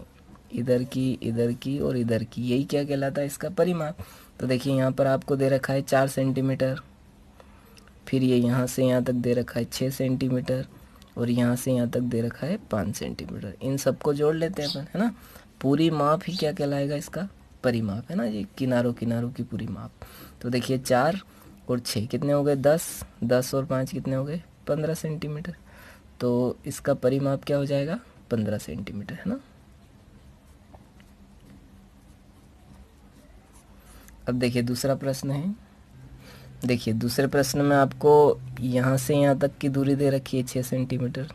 [SPEAKER 1] इधर की और इधर की, यही क्या कहलाता है, इसका परिमाप। तो देखिए यहाँ पर आपको दे रखा है 4 सेंटीमीटर, फिर ये यहाँ से यहाँ तक दे रखा है 6 सेंटीमीटर और यहाँ से यहाँ तक दे रखा है 5 सेंटीमीटर। इन सबको जोड़ लेते हैं अपन, है ना। पूरी माप ही क्या कहलाएगा, इसका परिमाप, है ना। ये किनारों किनारों की पूरी माप। तो देखिए 4 और 6 कितने हो गए, 10, 10 और 5 कितने हो गए, 15 सेंटीमीटर। तो इसका परिमाप क्या हो जाएगा, 15 सेंटीमीटर, है ना। अब देखिए दूसरा प्रश्न है। देखिए दूसरे प्रश्न में आपको यहाँ से यहाँ तक की दूरी दे रखी है 6 सेंटीमीटर,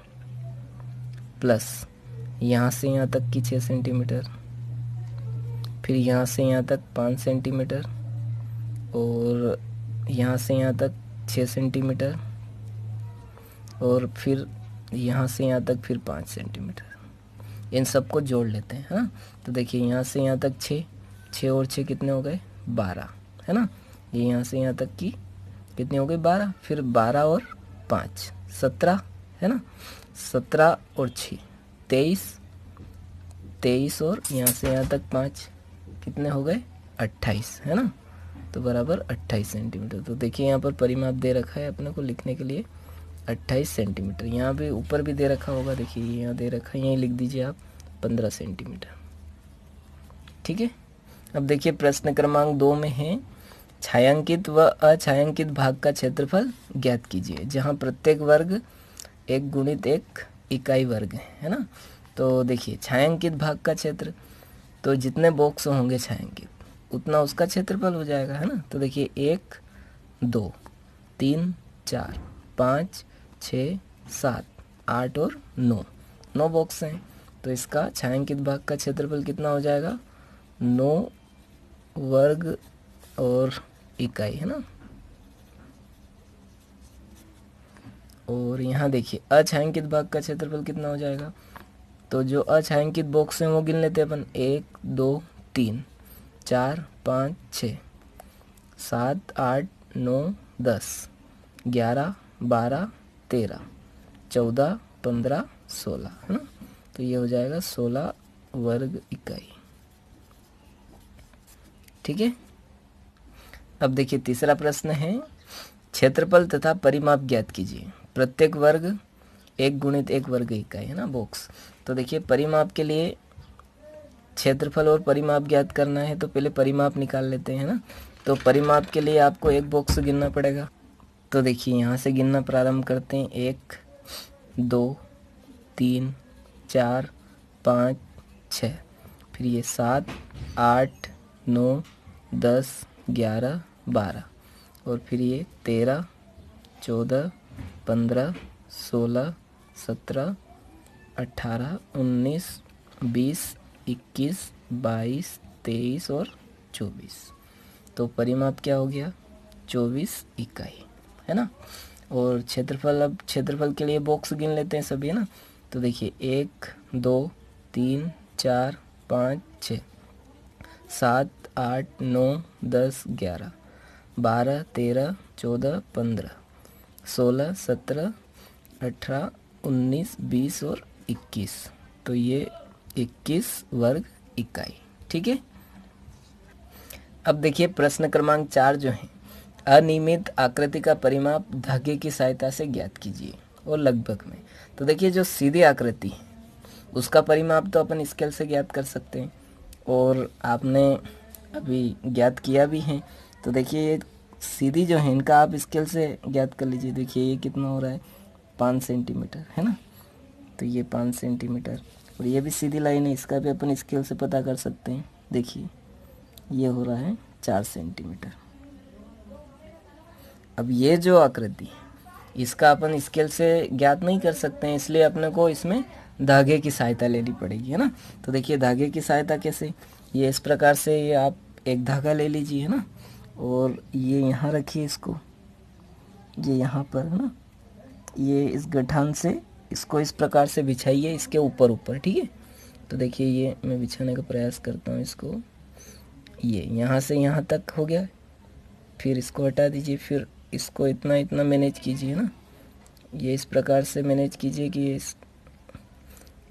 [SPEAKER 1] प्लस यहाँ से यहाँ तक की 6 सेंटीमीटर, फिर यहाँ से यहाँ तक 5 सेंटीमीटर और यहाँ से यहाँ तक 6 सेंटीमीटर और फिर यहाँ से यहाँ तक फिर 5 सेंटीमीटर। इन सबको जोड़ लेते हैं, हाँ। तो देखिए यहाँ से यहाँ तक 6, 6 और 6 कितने हो गए, 12, है ना। ये यहाँ से यहाँ तक की कितने हो गए, 12, फिर 12 और 5 17, है ना। 17 और 6 23, 23 और यहाँ से यहाँ तक 5 कितने हो गए, 28, है ना। तो बराबर 28 सेंटीमीटर। तो देखिए यहाँ पर परिमाप दे रखा है अपने को लिखने के लिए 28 सेंटीमीटर। यहाँ भी ऊपर भी दे रखा होगा, देखिए यहाँ दे रखा है, यहीं लिख दीजिए आप 15 सेंटीमीटर, ठीक है। अब देखिए प्रश्न क्रमांक 2 में है, छायांकित व अछायांकित भाग का क्षेत्रफल ज्ञात कीजिए, जहाँ प्रत्येक वर्ग 1 गुणित 1 इकाई वर्ग है ना। तो देखिए छायांकित भाग का क्षेत्र, तो जितने बॉक्स होंगे छायांकित उतना उसका क्षेत्रफल हो जाएगा, है ना। तो देखिए 1 2 3 4 5 6 7 8 और 9 बॉक्स हैं। तो इसका छायांकित भाग का क्षेत्रफल कितना हो जाएगा, 9 वर्ग और इकाई, है ना। और यहाँ देखिए अछायांकित भाग का क्षेत्रफल कितना हो जाएगा, तो जो अछायांकित बॉक्स हैं वो गिन लेते हैं अपन, 1 2 3 4 5 6 7 8 9 10 11 12 13 14 15 16, है ना। तो ये हो जाएगा 16 वर्ग इकाई, ठीक है। अब देखिए तीसरा प्रश्न है, क्षेत्रफल तथा परिमाप ज्ञात कीजिए, प्रत्येक वर्ग 1 गुणित 1 वर्ग इकाई, है ना बॉक्स। तो देखिए परिमाप के लिए क्षेत्रफल और परिमाप ज्ञात करना है, तो पहले परिमाप निकाल लेते हैं ना। तो परिमाप के लिए आपको एक बॉक्स गिनना पड़ेगा। तो देखिए यहाँ से गिनना प्रारंभ करते हैं, 1 2 3 4 5 6, फिर ये 7 8 9 10 11 12 और फिर ये 13 14 15 16 17 18 19 20 21 22 23 और 24। तो परिमाप क्या हो गया, 24 इकाई, है ना। और क्षेत्रफल, अब क्षेत्रफल के लिए बॉक्स गिन लेते हैं सभी, है ना। तो देखिए 1 2 3 4 5 6 7 8 9 10 11 12 13 14 15 16 17 18 19 20 और 21। तो ये 21 वर्ग इकाई, ठीक है। अब देखिए प्रश्न क्रमांक 4 जो है, अनियमित आकृति का परिमाप धागे की सहायता से ज्ञात कीजिए और लगभग में। तो देखिए जो सीधी आकृति है उसका परिमाप तो अपन स्केल से ज्ञात कर सकते हैं और आपने अभी ज्ञात किया भी है। तो देखिए ये सीधी जो है इनका आप स्केल से ज्ञात कर लीजिए। देखिए ये कितना हो रहा है, 5 सेंटीमीटर, है ना। तो ये 5 सेंटीमीटर और ये भी सीधी लाइन है, इसका भी अपन स्केल से पता कर सकते हैं। देखिए ये हो रहा है 4 सेंटीमीटर। अब ये जो आकृति है इसका अपन स्केल से ज्ञात नहीं कर सकते हैं, इसलिए अपने को इसमें धागे की सहायता लेनी पड़ेगी, है ना। तो देखिए धागे की सहायता कैसे, ये इस प्रकार से, ये आप एक धागा ले लीजिए, है ना, और ये यहाँ रखिए इसको, ये यहाँ पर, है ना, ये इस गठान से इसको इस प्रकार से बिछाइए इसके ऊपर ऊपर, ठीक है। तो देखिए ये मैं बिछाने का प्रयास करता हूँ इसको, ये यहाँ से यहाँ तक हो गया, फिर इसको हटा दीजिए, फिर इसको इतना इतना मैनेज कीजिए ना, ये इस प्रकार से मैनेज कीजिए कि ये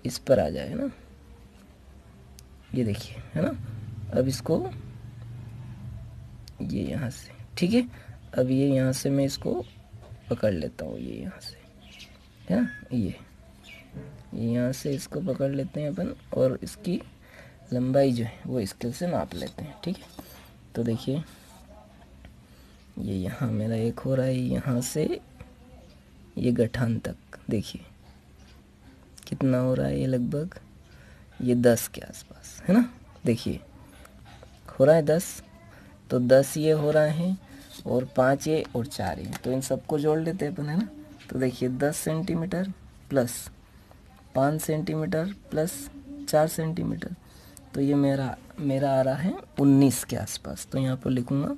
[SPEAKER 1] इस पर आ जाए ना, ये देखिए, है ना। अब इसको ये यहाँ से, ठीक है, अब ये यहाँ से मैं इसको पकड़ लेता हूँ ये यहाँ से, है ना, ये यहाँ से इसको पकड़ लेते हैं अपन और इसकी लंबाई जो है वो स्केल से नाप लेते हैं, ठीक है। तो देखिए ये यहाँ मेरा एक हो रहा है, यहाँ से ये गठान तक देखिए कितना हो रहा है, ये लगभग ये 10 के आसपास, है ना। देखिए हो रहा है 10, तो 10 ये हो रहा है और 5 ये और 4 ये, तो इन सबको जोड़ लेते हैं अपन, है ना। तो देखिए 10 centimetre plus 5 centimetre plus 4 centimetre, तो ये मेरा आ रहा है 19 के आसपास। तो यहाँ पर लिखूँगा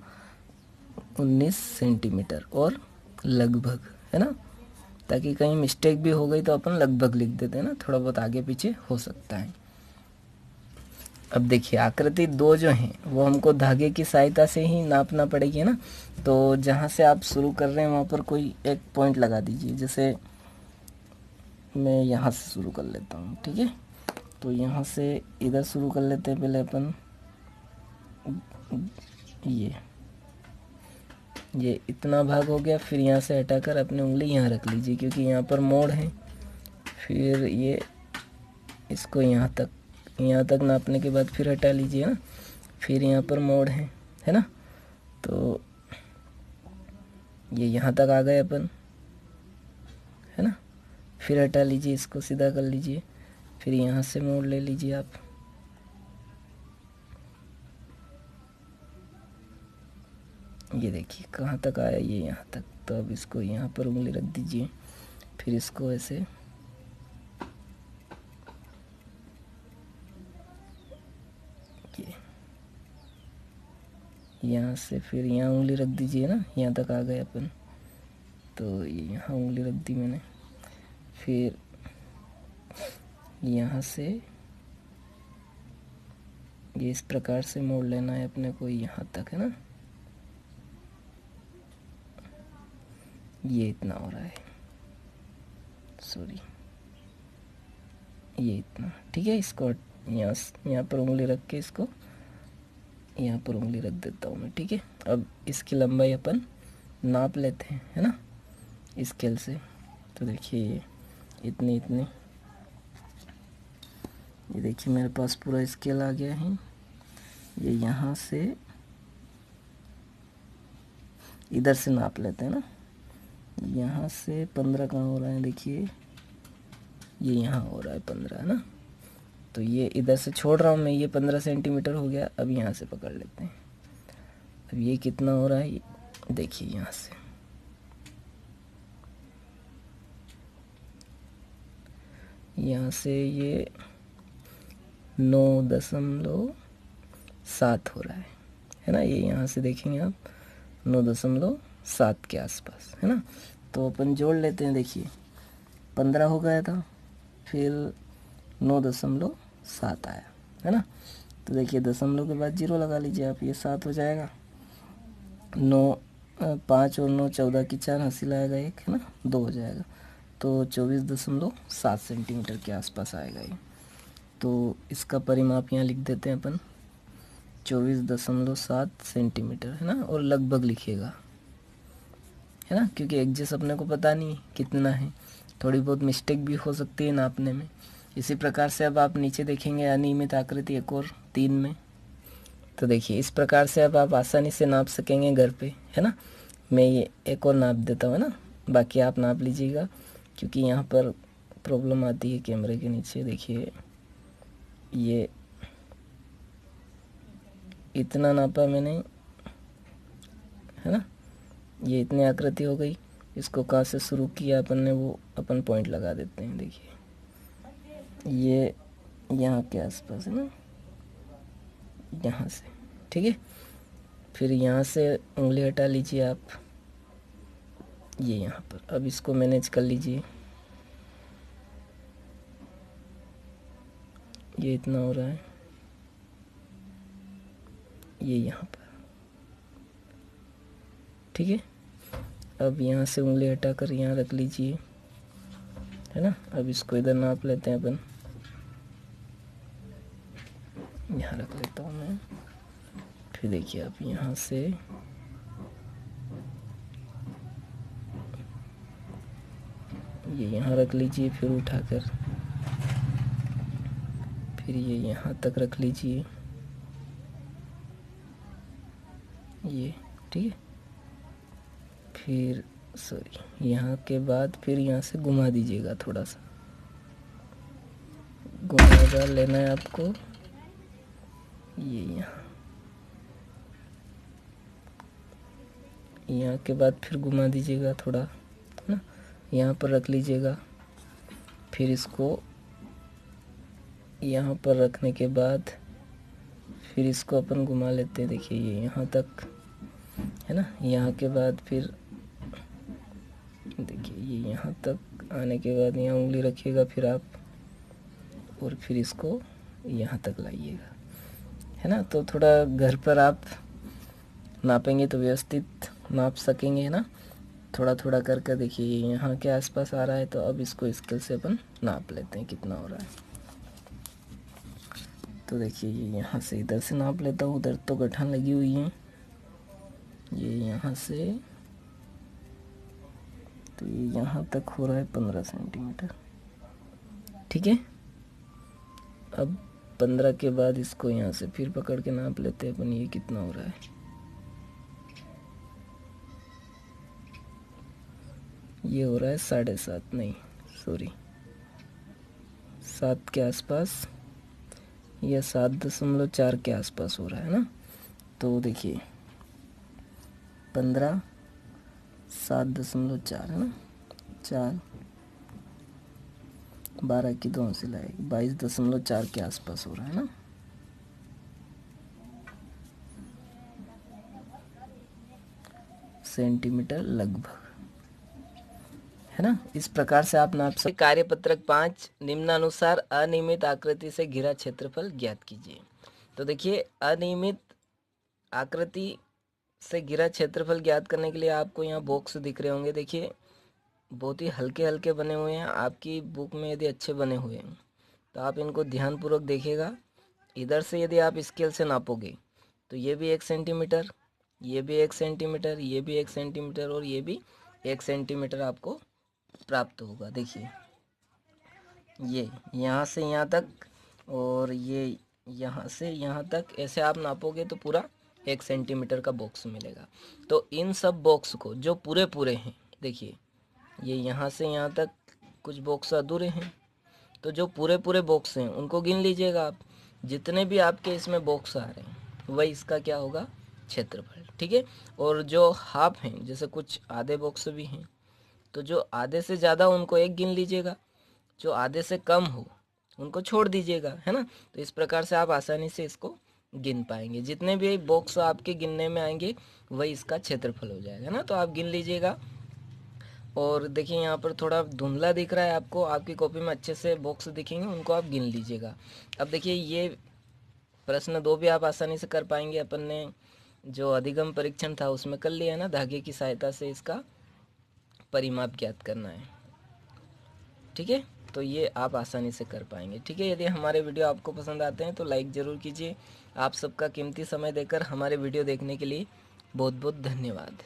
[SPEAKER 1] 19 सेंटीमीटर और लगभग, है ना, ताकि कहीं मिस्टेक भी हो गई तो अपन लगभग लिख देते हैं ना, थोड़ा बहुत आगे पीछे हो सकता है। अब देखिए आकृति 2 जो है वो हमको धागे की सहायता से ही नापना पड़ेगी, है ना। तो जहाँ से आप शुरू कर रहे हैं वहाँ पर कोई एक पॉइंट लगा दीजिए, जैसे मैं यहाँ से शुरू कर लेता हूँ, ठीक है। तो यहाँ से इधर शुरू कर लेते हैं पहले अपन, ये इतना भाग हो गया, फिर यहाँ से हटाकर अपनी उंगली यहाँ रख लीजिए क्योंकि यहाँ पर मोड़ है। फिर ये इसको यहाँ तक नापने के बाद फिर हटा लीजिए ना, फिर यहाँ पर मोड़ है ना। तो ये यहाँ तक आ गए अपन, है ना। फिर हटा लीजिए, इसको सीधा कर लीजिए, फिर यहाँ से मोड़ ले लीजिए आप। ये देखिए कहाँ तक आया, ये यहाँ तक। तो अब इसको यहाँ पर उंगली रख दीजिए, फिर इसको ऐसे यहाँ से फिर यहाँ उंगली रख दीजिए ना, यहाँ तक आ गए अपन। तो ये यहाँ उंगली रख दी मैंने, फिर यहाँ से ये इस प्रकार से मोड़ लेना है अपने को यहाँ तक, है ना। ये इतना हो रहा है, सॉरी ये इतना, ठीक है। इसको यहाँ पर उंगली रख के इसको यहाँ पर उंगली रख देता हूँ मैं, ठीक है। अब इसकी लंबाई अपन नाप लेते हैं, है ना, स्केल से। तो देखिए ये इतनी ये देखिए मेरे पास पूरा स्केल आ गया है। ये यहाँ से इधर से नाप लेते हैं ना, यहाँ से 15 कहाँ हो रहा है, देखिए ये यहाँ हो रहा है 15, है ना। तो ये इधर से छोड़ रहा हूँ मैं, ये 15 सेंटीमीटर हो गया। अब यहाँ से पकड़ लेते हैं, अब ये कितना हो रहा है, देखिए यहाँ से ये 9.7 हो रहा है ना। ये यहाँ से देखेंगे आप 9.7 के आसपास, है ना। तो अपन जोड़ लेते हैं, देखिए 15 हो गया था, फिर 9.7 आया, है ना। तो देखिए दशमलव के बाद 0 लगा लीजिए आप, ये 7 हो जाएगा। 5 और 9 14 की 4 हासिल आएगा 1, है ना, 2 हो जाएगा। तो 24.7 सेंटीमीटर के आसपास आएगा ये। तो इसका परिमाप यहाँ लिख देते हैं अपन 24.7 सेंटीमीटर, है ना। और लगभग लिखिएगा, है ना, क्योंकि एग्जैक्ट अपने को पता नहीं कितना है, थोड़ी बहुत मिस्टेक भी हो सकती है नापने में। इसी प्रकार से अब आप नीचे देखेंगे अनियमित आकृति एक और 3 में। तो देखिए इस प्रकार से अब आप आसानी से नाप सकेंगे घर पे, है ना। मैं ये एक और नाप देता हूँ, है ना, बाकी आप नाप लीजिएगा क्योंकि यहाँ पर प्रॉब्लम आती है कैमरे के नीचे। देखिए ये इतना नापा मैंने, है ना, ये इतनी आकृति हो गई। इसको कहाँ से शुरू किया अपन ने वो अपन पॉइंट लगा देते हैं। देखिए ये यहाँ के आसपास है ना, यहाँ से, ठीक है। फिर यहाँ से उंगली हटा लीजिए आप, ये यहाँ पर। अब इसको मैनेज कर लीजिए, ये इतना हो रहा है, ये यहाँ पर, ठीक है। अब यहाँ से उंगली हटाकर यहाँ रख लीजिए, है ना। अब इसको इधर नाप लेते हैं अपन, यहाँ रख लेता हूँ मैं। फिर देखिए आप यहाँ से ये यहाँ रख लीजिए, फिर उठाकर फिर ये यहाँ तक रख लीजिए, ये ठीक है। फिर सॉरी, यहाँ के बाद फिर यहाँ से घुमा दीजिएगा, थोड़ा सा घुमावदार लेना है आपको। ये यहाँ के बाद फिर घुमा दीजिएगा थोड़ा, है ना। यहाँ पर रख लीजिएगा, फिर इसको यहाँ पर रखने के बाद फिर इसको अपन घुमा लेते हैं। देखिए ये यहाँ तक है ना। यहाँ के बाद फिर देखिए ये यहाँ तक आने के बाद यहाँ उंगली रखिएगा फिर आप, और फिर इसको यहाँ तक लाइएगा, है ना। तो थोड़ा घर पर आप नापेंगे तो व्यवस्थित नाप सकेंगे, है ना। थोड़ा थोड़ा करके देखिए ये यहाँ के आसपास आ रहा है, तो अब इसको स्केल से अपन नाप लेते हैं कितना हो रहा है। तो देखिए ये यहाँ से इधर से नाप लेता हूँ, उधर तो गठान लगी हुई है। ये यहाँ से तो ये यहाँ तक हो रहा है 15 सेंटीमीटर, ठीक है। अब 15 के बाद इसको यहाँ से फिर पकड़ के नाप लेते हैं अपन, ये कितना हो रहा है। ये हो रहा है 7.5, नहीं सॉरी 7 के आसपास, या 7.4 के आसपास हो रहा है ना। तो देखिए 15 7.4 है ना, 4 12 की 2 से लाएगी 22.4 के आसपास हो रहा है ना। सेंटीमीटर लगभग, है ना। इस प्रकार से आप नाप सकते। कार्यपत्रक 5, निम्नानुसार अनियमित आकृति से घिरा क्षेत्रफल ज्ञात कीजिए। तो देखिए अनियमित आकृति से घिरा क्षेत्रफल ज्ञात करने के लिए आपको यहाँ बॉक्स दिख रहे होंगे। देखिए बहुत ही हल्के हल्के बने हुए हैं। आपकी बुक में यदि अच्छे बने हुए हैं तो आप इनको ध्यानपूर्वक देखिएगा। इधर से यदि आप स्केल से नापोगे तो ये भी 1 सेंटीमीटर, ये भी 1 सेंटीमीटर, ये भी 1 सेंटीमीटर और ये भी 1 सेंटीमीटर आपको प्राप्त होगा। देखिए ये यहाँ से यहाँ तक और ये यहाँ से यहाँ तक, ऐसे आप नापोगे तो पूरा 1 सेंटीमीटर का बॉक्स मिलेगा। तो इन सब बॉक्स को जो पूरे पूरे हैं, देखिए ये यहाँ से यहाँ तक कुछ बॉक्स अधूरे हैं, तो जो पूरे पूरे बॉक्स हैं उनको गिन लीजिएगा आप। जितने भी आपके इसमें बॉक्स आ रहे हैं वही इसका क्या होगा, क्षेत्रफल, ठीक है। और जो हाफ हैं, जैसे कुछ आधे बॉक्स भी हैं, तो जो आधे से ज़्यादा उनको 1 गिन लीजिएगा, जो आधे से कम हो उनको छोड़ दीजिएगा, है ना। तो इस प्रकार से आप आसानी से इसको गिन पाएंगे। जितने भी बॉक्स आपके गिनने में आएंगे वही इसका क्षेत्रफल हो जाएगा ना। तो आप गिन लीजिएगा। और देखिए यहाँ पर थोड़ा धुंधला दिख रहा है आपको, आपकी कॉपी में अच्छे से बॉक्स दिखेंगे, उनको आप गिन लीजिएगा। अब देखिए ये प्रश्न 2 भी आप आसानी से कर पाएंगे। अपन ने जो अधिगम परीक्षण था उसमें कर लिया है ना, धागे की सहायता से इसका परिमाप ज्ञात करना है, ठीक है। तो ये आप आसानी से कर पाएंगे, ठीक है। यदि हमारे वीडियो आपको पसंद आते हैं तो लाइक ज़रूर कीजिए। आप सबका कीमती समय देकर हमारे वीडियो देखने के लिए बहुत बहुत धन्यवाद।